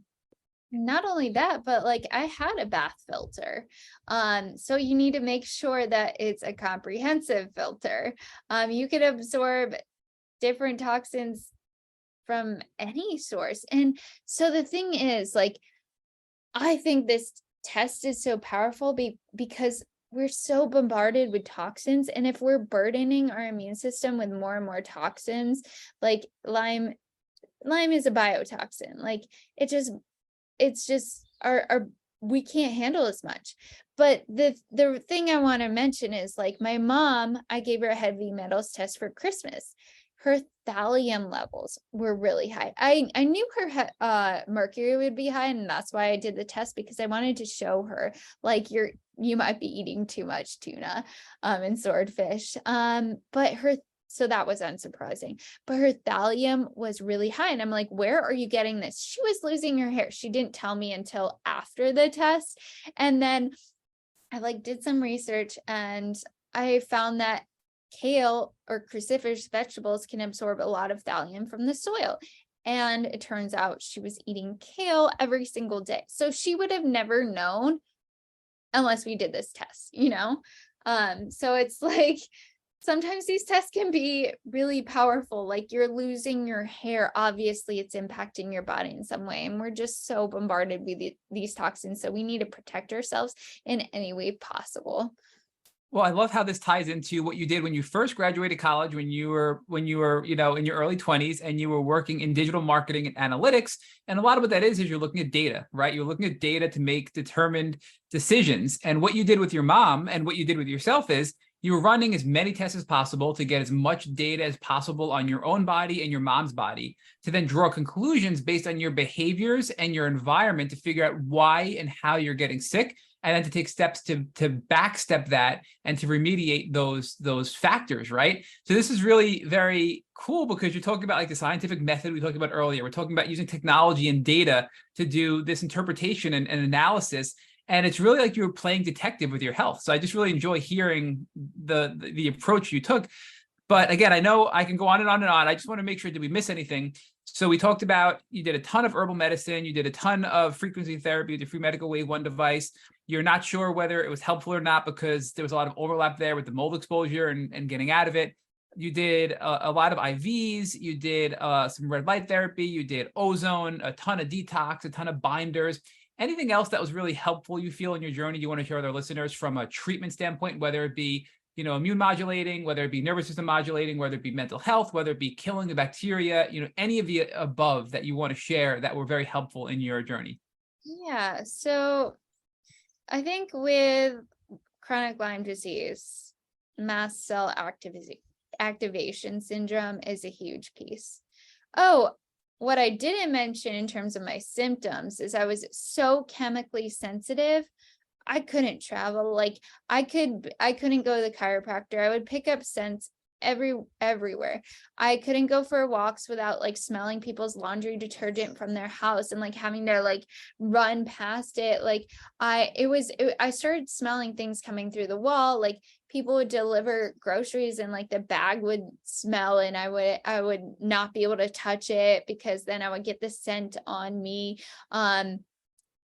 Not only that, but like I had a bath filter. So you need to make sure that it's a comprehensive filter. You could absorb different toxins from any source. And so the thing is, like, I think this test is so powerful because we're so bombarded with toxins. And if we're burdening our immune system with more and more toxins, like Lyme is a biotoxin, like it's just we can't handle as much. But the thing I want to mention is, like, my mom, I gave her a heavy metals test for Christmas. Her thallium levels were really high. I knew her mercury would be high, and that's why I did the test, because I wanted to show her, like, you might be eating too much tuna and swordfish. So that was unsurprising. But her thallium was really high, and I'm like, where are you getting this? She was losing her hair. She didn't tell me until after the test. And then I did some research, and I found that kale or cruciferous vegetables can absorb a lot of thallium from the soil. And it turns out she was eating kale every single day. So she would have never known unless we did this test, So it's like, sometimes these tests can be really powerful. Like, you're losing your hair. Obviously, it's impacting your body in some way. And we're just so bombarded with these toxins. So we need to protect ourselves in any way possible. Well, I love how this ties into what you did when you first graduated college, when you were, in your early 20s, and you were working in digital marketing and analytics. And a lot of what that is you're looking at data, right? You're looking at data to make determined decisions. And what you did with your mom and what you did with yourself is you were running as many tests as possible to get as much data as possible on your own body and your mom's body, to then draw conclusions based on your behaviors and your environment to figure out why and how you're getting sick, and then to take steps to backstep that and to remediate those factors, right? So this is really very cool, because you're talking about, like, the scientific method we talked about earlier. We're talking about using technology and data to do this interpretation and analysis. And it's really like you were playing detective with your health. So I just really enjoy hearing the approach you took. But again, I know I can go on and on and on. I just want to make sure, did we miss anything? So we talked about, you did a ton of herbal medicine. You did a ton of frequency therapy with the Free Medica Wave 1 device. You're not sure whether it was helpful or not because there was a lot of overlap there with the mold exposure and getting out of it. You did a lot of IVs. You did some red light therapy. You did ozone, a ton of detox, a ton of binders. Anything else that was really helpful you feel in your journey you want to share with our listeners from a treatment standpoint, whether it be immune modulating, whether it be nervous system modulating, whether it be mental health, whether it be killing the bacteria, any of the above that you want to share that were very helpful in your journey? Yeah. So I think with chronic Lyme disease, mast cell activation syndrome is a huge piece. Oh, what I didn't mention in terms of my symptoms is I was so chemically sensitive. I couldn't travel. Like I couldn't go to the chiropractor. I would pick up scents everywhere. I couldn't go for walks without like smelling people's laundry detergent from their house and like having to like run past it. Like I started smelling things coming through the wall. Like people would deliver groceries and like the bag would smell and I would not be able to touch it because then I would get the scent on me.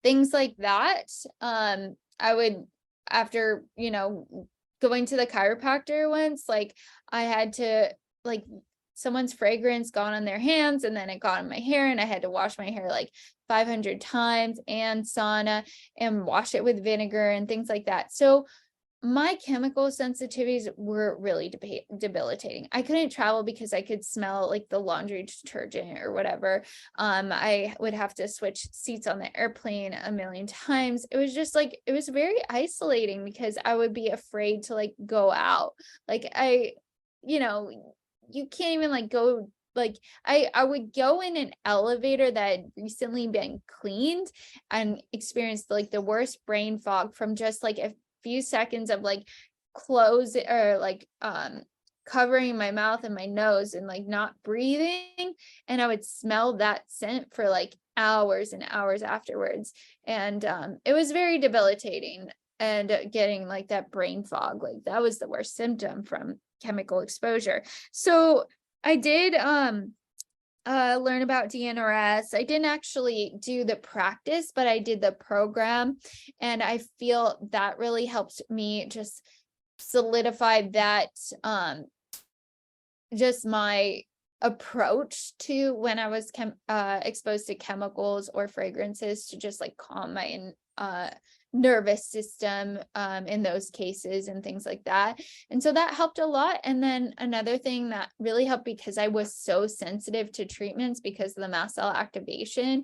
Things like that. I would, after, going to the chiropractor once, like I had to, like someone's fragrance got on their hands and then it got on my hair and I had to wash my hair like 500 times and sauna and wash it with vinegar and things like that. So my chemical sensitivities were really debilitating. I couldn't travel because I could smell like the laundry detergent or whatever. I would have to switch seats on the airplane a million times. It was just like, it was very isolating because I would be afraid to like go out. Like you can't even like go, like I would go in an elevator that had recently been cleaned and experienced like the worst brain fog from just like a few seconds of like close or like covering my mouth and my nose and like not breathing, and I would smell that scent for like hours and hours afterwards, and it was very debilitating. And getting like that brain fog, like that was the worst symptom from chemical exposure. So I did learn about DNRS. I didn't actually do the practice, but I did the program. And I feel that really helped me just solidify that, just my approach to when I was exposed to chemicals or fragrances to just like calm my nervous system in those cases and things like that. And so that helped a lot. And then another thing that really helped, because I was so sensitive to treatments because of the mast cell activation,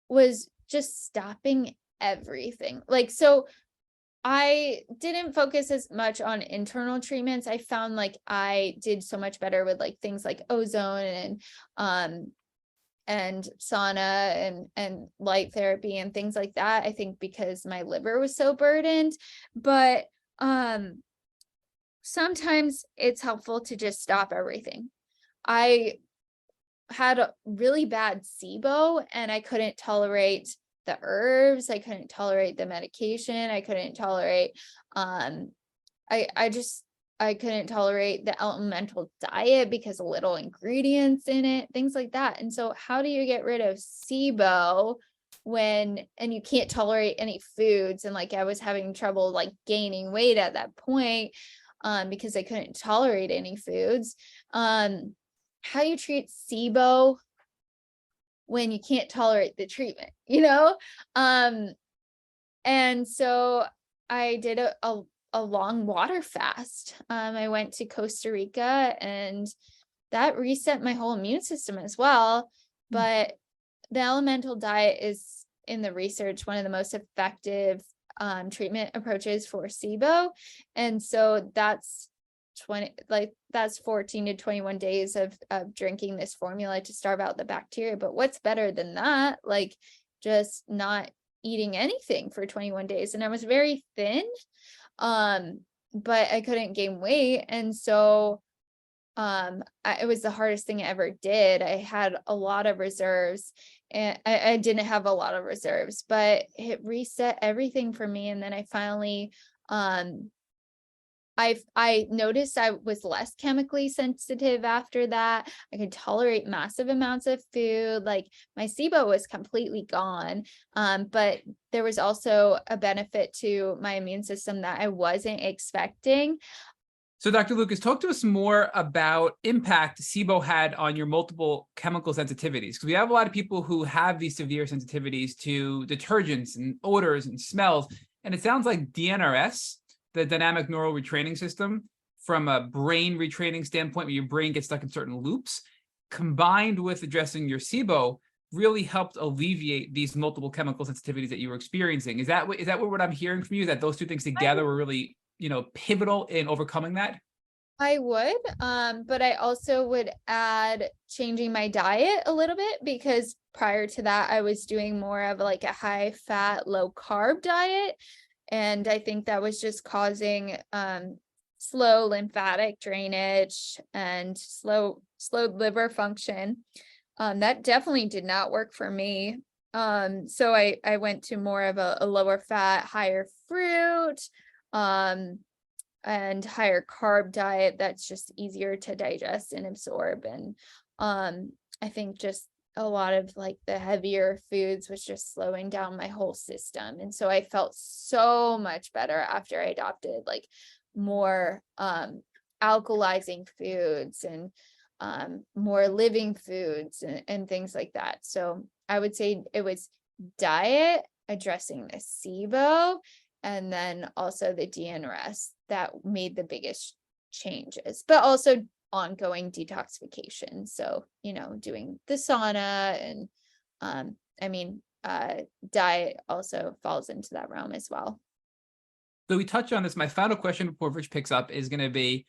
was just stopping everything. Like, so I didn't focus as much on internal treatments. I found like I did so much better with like things like ozone and sauna and light therapy and things like that. I think because my liver was so burdened, but sometimes it's helpful to just stop everything. I had a really bad SIBO and I couldn't tolerate the herbs. I couldn't tolerate the medication. I couldn't tolerate, I couldn't tolerate the elemental diet because of little ingredients in it, things like that. And so how do you get rid of SIBO and you can't tolerate any foods? And like, I was having trouble like gaining weight at that point, because I couldn't tolerate any foods. How do you treat SIBO when you can't tolerate the treatment, and so I did a long water fast. I went to Costa Rica and that reset my whole immune system as well. But the elemental diet is, in the research, one of the most effective treatment approaches for SIBO. And so that's 14 to 21 days of drinking this formula to starve out the bacteria. But what's better than that? Like just not eating anything for 21 days. And I was very thin, but I couldn't gain weight. And so it was the hardest thing I ever did. I had a lot of reserves and I didn't have a lot of reserves, but it reset everything for me. And then I finally, I noticed I was less chemically sensitive after that. I could tolerate massive amounts of food. Like my SIBO was completely gone. But there was also a benefit to my immune system that I wasn't expecting. So Dr. Lucas, talk to us more about impact SIBO had on your multiple chemical sensitivities, because we have a lot of people who have these severe sensitivities to detergents and odors and smells. And it sounds like DNRS, the dynamic neural retraining system, from a brain retraining standpoint, where your brain gets stuck in certain loops, combined with addressing your SIBO, really helped alleviate these multiple chemical sensitivities that you were experiencing. Is that what I'm hearing from you, that those two things together were really pivotal in overcoming that? I would, but I also would add changing my diet a little bit, because prior to that, I was doing more of like a high fat, low carb diet. And I think that was just causing slow lymphatic drainage and slow liver function. That definitely did not work for me. So I went to more of a lower fat, higher fruit, and higher carb diet that's just easier to digest and absorb. And I think just a lot of like the heavier foods was just slowing down my whole system. And so I felt so much better after I adopted like more alkalizing foods and more living foods and things like that. So I would say it was diet, addressing the SIBO, and then also the DNRS that made the biggest changes, but also ongoing detoxification. So, doing the sauna and diet also falls into that realm as well. So we touched on this. My final question before Rich picks up is going to be,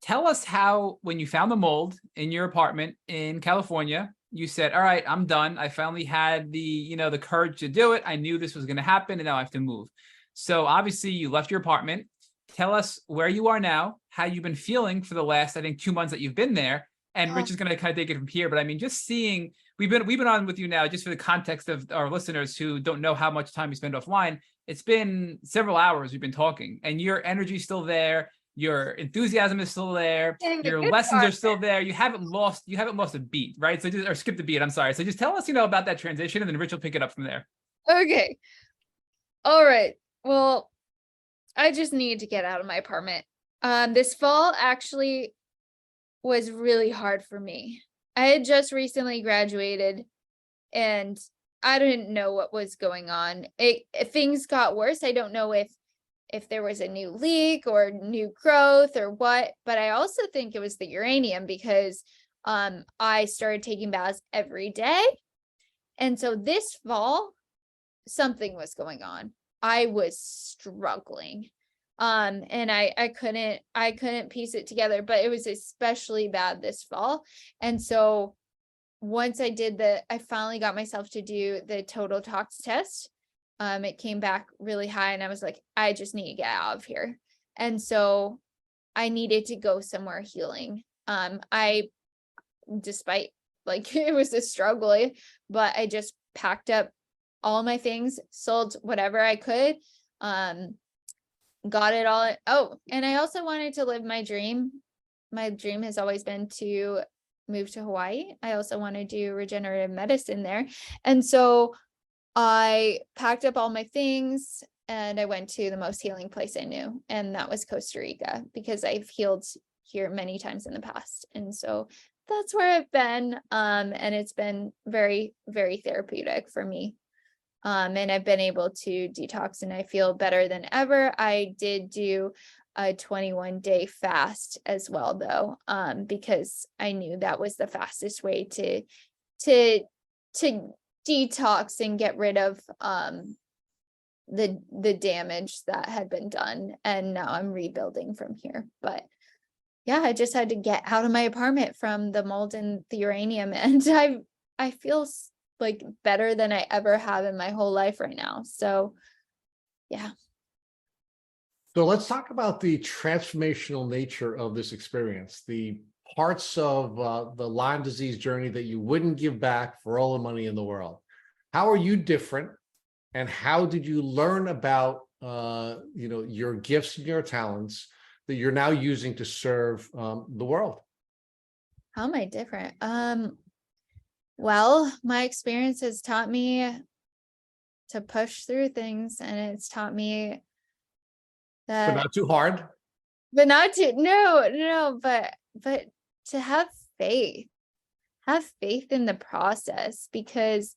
tell us how, when you found the mold in your apartment in California, you said, all right, I'm done. I finally had the courage to do it. I knew this was going to happen and now I have to move. So obviously you left your apartment. Tell us where you are now, how you've been feeling for the last, I think, 2 months that you've been there. And Rich is going to kind of take it from here. But I mean, just seeing, we've been on with you now, just for the context of our listeners who don't know how much time we spend offline. It's been several hours we've been talking, and your energy's still there. Your enthusiasm is still there. Your lessons are still there. You haven't lost a beat, right? So or skipped a beat. I'm sorry. So just tell us, about that transition, and then Rich will pick it up from there. Okay. All right. Well, I just needed to get out of my apartment. This fall actually was really hard for me. I had just recently graduated and I didn't know what was going on. Things got worse. I don't know if there was a new leak or new growth or what, but I also think it was the uranium, because I started taking baths every day. And so this fall, something was going on. I was struggling. And I couldn't piece it together, but it was especially bad this fall. And so once I finally got myself to do the total tox test. It came back really high and I was like, I just need to get out of here. And so I needed to go somewhere healing. Despite like it was a struggle, but I just packed up all my things, sold whatever I could, got it all. Oh, and I also wanted to live my dream. My dream has always been to move to Hawaii. I also want to do regenerative medicine there. And so I packed up all my things and I went to the most healing place I knew. And that was Costa Rica, because I've healed here many times in the past. And so that's where I've been. And it's been very, very therapeutic for me. And I've been able to detox and I feel better than ever. I did do a 21-day fast as well, though, because I knew that was the fastest way to detox and get rid of the damage that had been done. And now I'm rebuilding from here. But yeah, I just had to get out of my apartment from the mold and the uranium, and I feel like better than I ever have in my whole life right now. So yeah. So let's talk about the transformational nature of this experience, the parts of the Lyme disease journey that you wouldn't give back for all the money in the world. How are you different? And how did you learn about your gifts and your talents that you're now using to serve the world? How am I different? Well, my experience has taught me to push through things, and it's taught me that, But not too hard. but not to, no, but to have faith in the process, because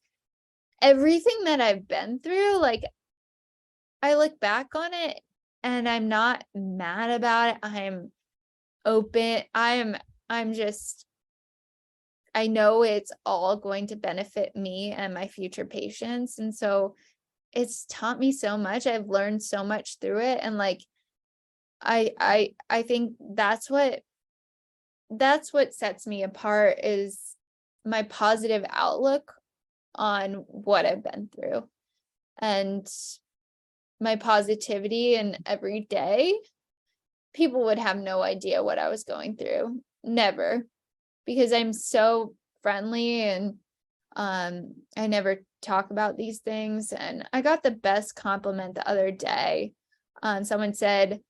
everything that I've been through, like I look back on it and I'm not mad about it. I'm open. I'm just, I know it's all going to benefit me and my future patients. And so it's taught me so much. I've learned so much through it. And like, I think that's what sets me apart, is my positive outlook on what I've been through, and my positivity. And every day, people would have no idea what I was going through. Never. Because I'm so friendly, and I never talk about these things. And I got the best compliment the other day. Someone said,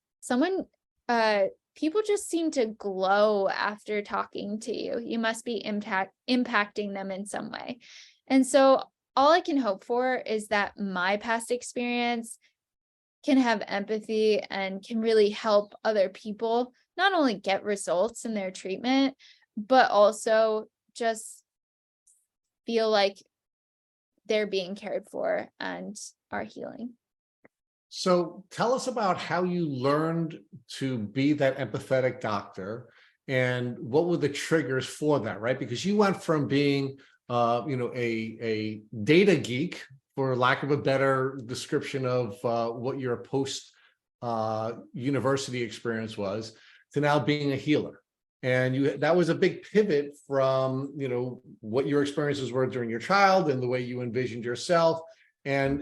people just seem to glow after talking to you. You must be impacting them in some way. And so all I can hope for is that my past experience can have empathy and can really help other people not only get results in their treatment, but also just feel like they're being cared for and are healing. So tell us about how you learned to be that empathetic doctor, and what were the triggers for that, right? Because you went from being, a data geek, for lack of a better description of what your post university experience was, to now being a healer. And that was a big pivot from, what your experiences were during your child and the way you envisioned yourself. And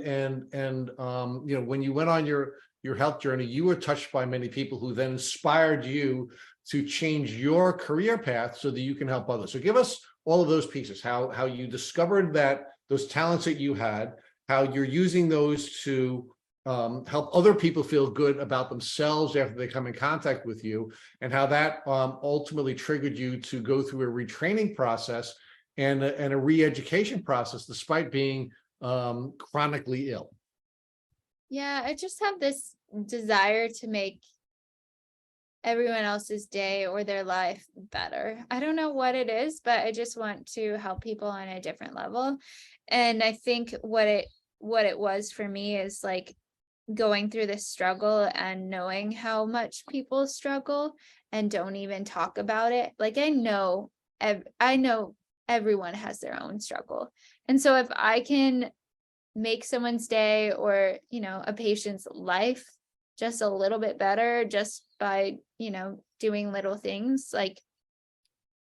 when you went on your health journey, you were touched by many people who then inspired you to change your career path so that you can help others. So give us all of those pieces, how you discovered that those talents that you had, how you're using those to help other people feel good about themselves after they come in contact with you, and how that ultimately triggered you to go through a retraining process and a re-education process despite being chronically ill. Yeah, I just have this desire to make everyone else's day or their life better. I don't know what it is, but I just want to help people on a different level. And I think what it was for me is like going through this struggle and knowing how much people struggle and don't even talk about it. Like I know everyone has their own struggle. And so if I can make someone's day, or, a patient's life just a little bit better just by, doing little things, like,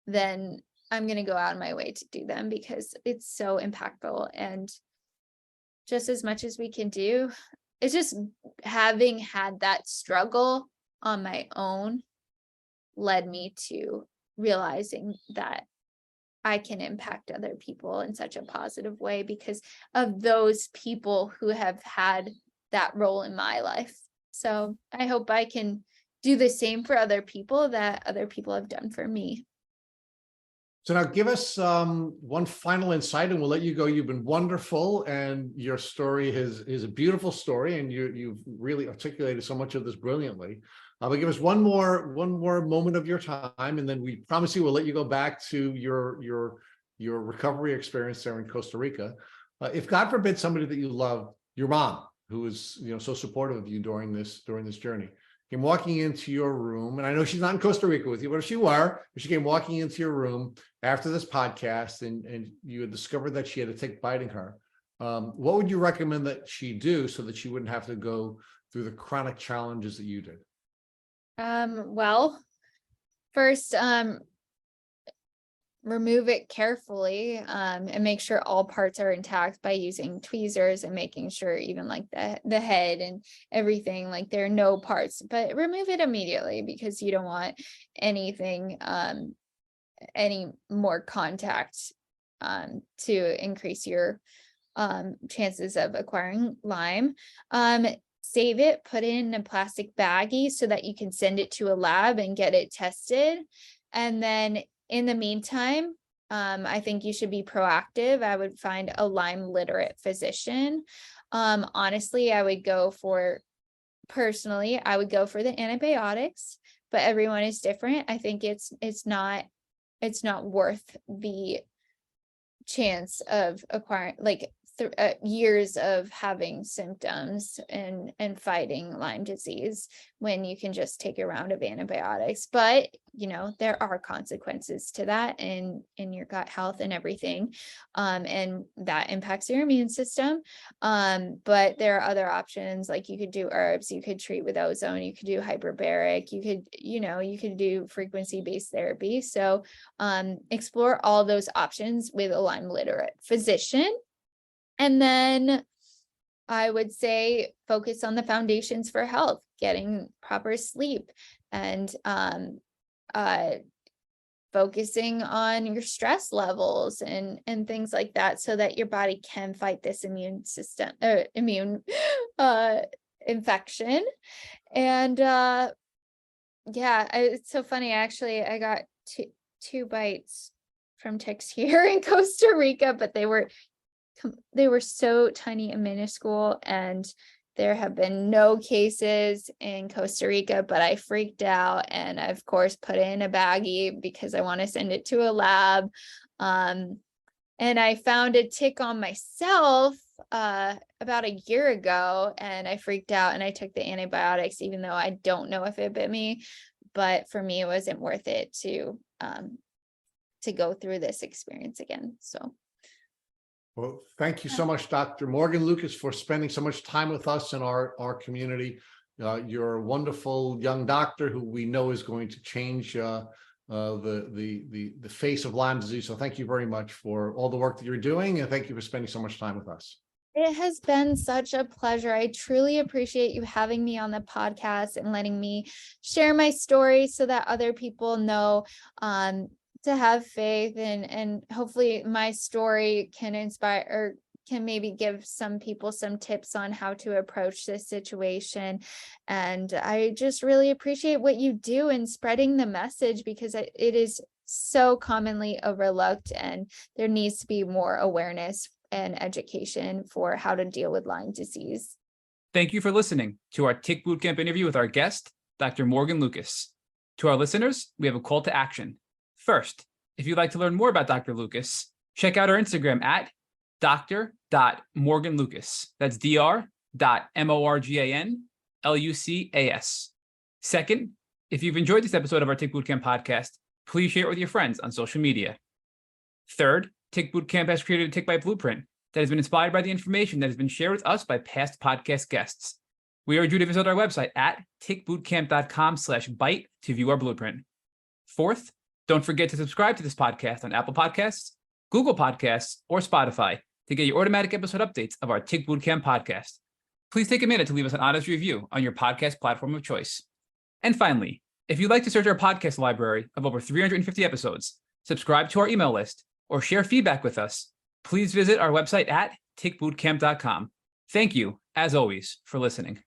then I'm going to go out of my way to do them, because it's so impactful. And just as much as we can do, it's just having had that struggle on my own led me to realizing that I can impact other people in such a positive way because of those people who have had that role in my life. So I hope I can do the same for other people that other people have done for me. So now give us one final insight and we'll let you go. You've been wonderful, and your story is a beautiful story, and you've really articulated so much of this brilliantly. But give us one more moment of your time, and then we promise you we'll let you go back to your recovery experience there in Costa Rica. If God forbid somebody that you love, your mom, who was so supportive of you during this journey, came walking into your room, and I know she's not in Costa Rica with you, but if she were, she came walking into your room after this podcast, and you had discovered that she had a tick biting her, what would you recommend that she do so that she wouldn't have to go through the chronic challenges that you did? Well, first, remove it carefully, and make sure all parts are intact by using tweezers and making sure even like the head and everything, like there are no parts, but remove it immediately because you don't want anything, any more contact, to increase your chances of acquiring Lyme. Save it, put it in a plastic baggie so that you can send it to a lab and get it tested. And then in the meantime, I think you should be proactive. I would find a Lyme literate physician. Honestly, I would go for the antibiotics, but everyone is different. I think it's not worth the chance of acquiring, like years of having symptoms and fighting Lyme disease when you can just take a round of antibiotics. But there are consequences to that in your gut health and everything, and that impacts your immune system. But there are other options, like you could do herbs, you could treat with ozone, you could do hyperbaric, you could do frequency-based therapy. So explore all those options with a Lyme literate physician. And then I would say focus on the foundations for health, getting proper sleep, and focusing on your stress levels and things like that, so that your body can fight this immune infection. And it's so funny. Actually, I got two bites from ticks here in Costa Rica, but they were so tiny and minuscule, and there have been no cases in Costa Rica, but I freaked out and I, of course, put it in a baggie because I want to send it to a lab. And I found a tick on myself about a year ago, and I freaked out and I took the antibiotics, even though I don't know if it bit me. But for me, it wasn't worth it to go through this experience again. So. Well, thank you so much, Dr. Morgan Lucas, for spending so much time with us in our community. You're a wonderful young doctor who we know is going to change the face of Lyme disease. So thank you very much for all the work that you're doing, and thank you for spending so much time with us. It has been such a pleasure. I truly appreciate you having me on the podcast and letting me share my story so that other people know to have faith, and hopefully my story can inspire, or can maybe give some people some tips on how to approach this situation. And I just really appreciate what you do in spreading the message, because it is so commonly overlooked, and there needs to be more awareness and education for how to deal with Lyme disease. Thank you for listening to our Tick Bootcamp interview with our guest, Dr. Morgan Lucas. To our listeners, we have a call to action. First, if you'd like to learn more about Dr. Lucas, check out our Instagram at dr.morganlucas. That's dr.morganlucas. Second, if you've enjoyed this episode of our Tick Bootcamp podcast, please share it with your friends on social media. Third, Tick Bootcamp has created a Tick Bite blueprint that has been inspired by the information that has been shared with us by past podcast guests. We urge you to visit our website at tickbootcamp.com/bite to view our blueprint. Fourth, don't forget to subscribe to this podcast on Apple Podcasts, Google Podcasts, or Spotify to get your automatic episode updates of our Tick Bootcamp podcast. Please take a minute to leave us an honest review on your podcast platform of choice. And finally, if you'd like to search our podcast library of over 350 episodes, subscribe to our email list, or share feedback with us, please visit our website at tickbootcamp.com. Thank you, as always, for listening.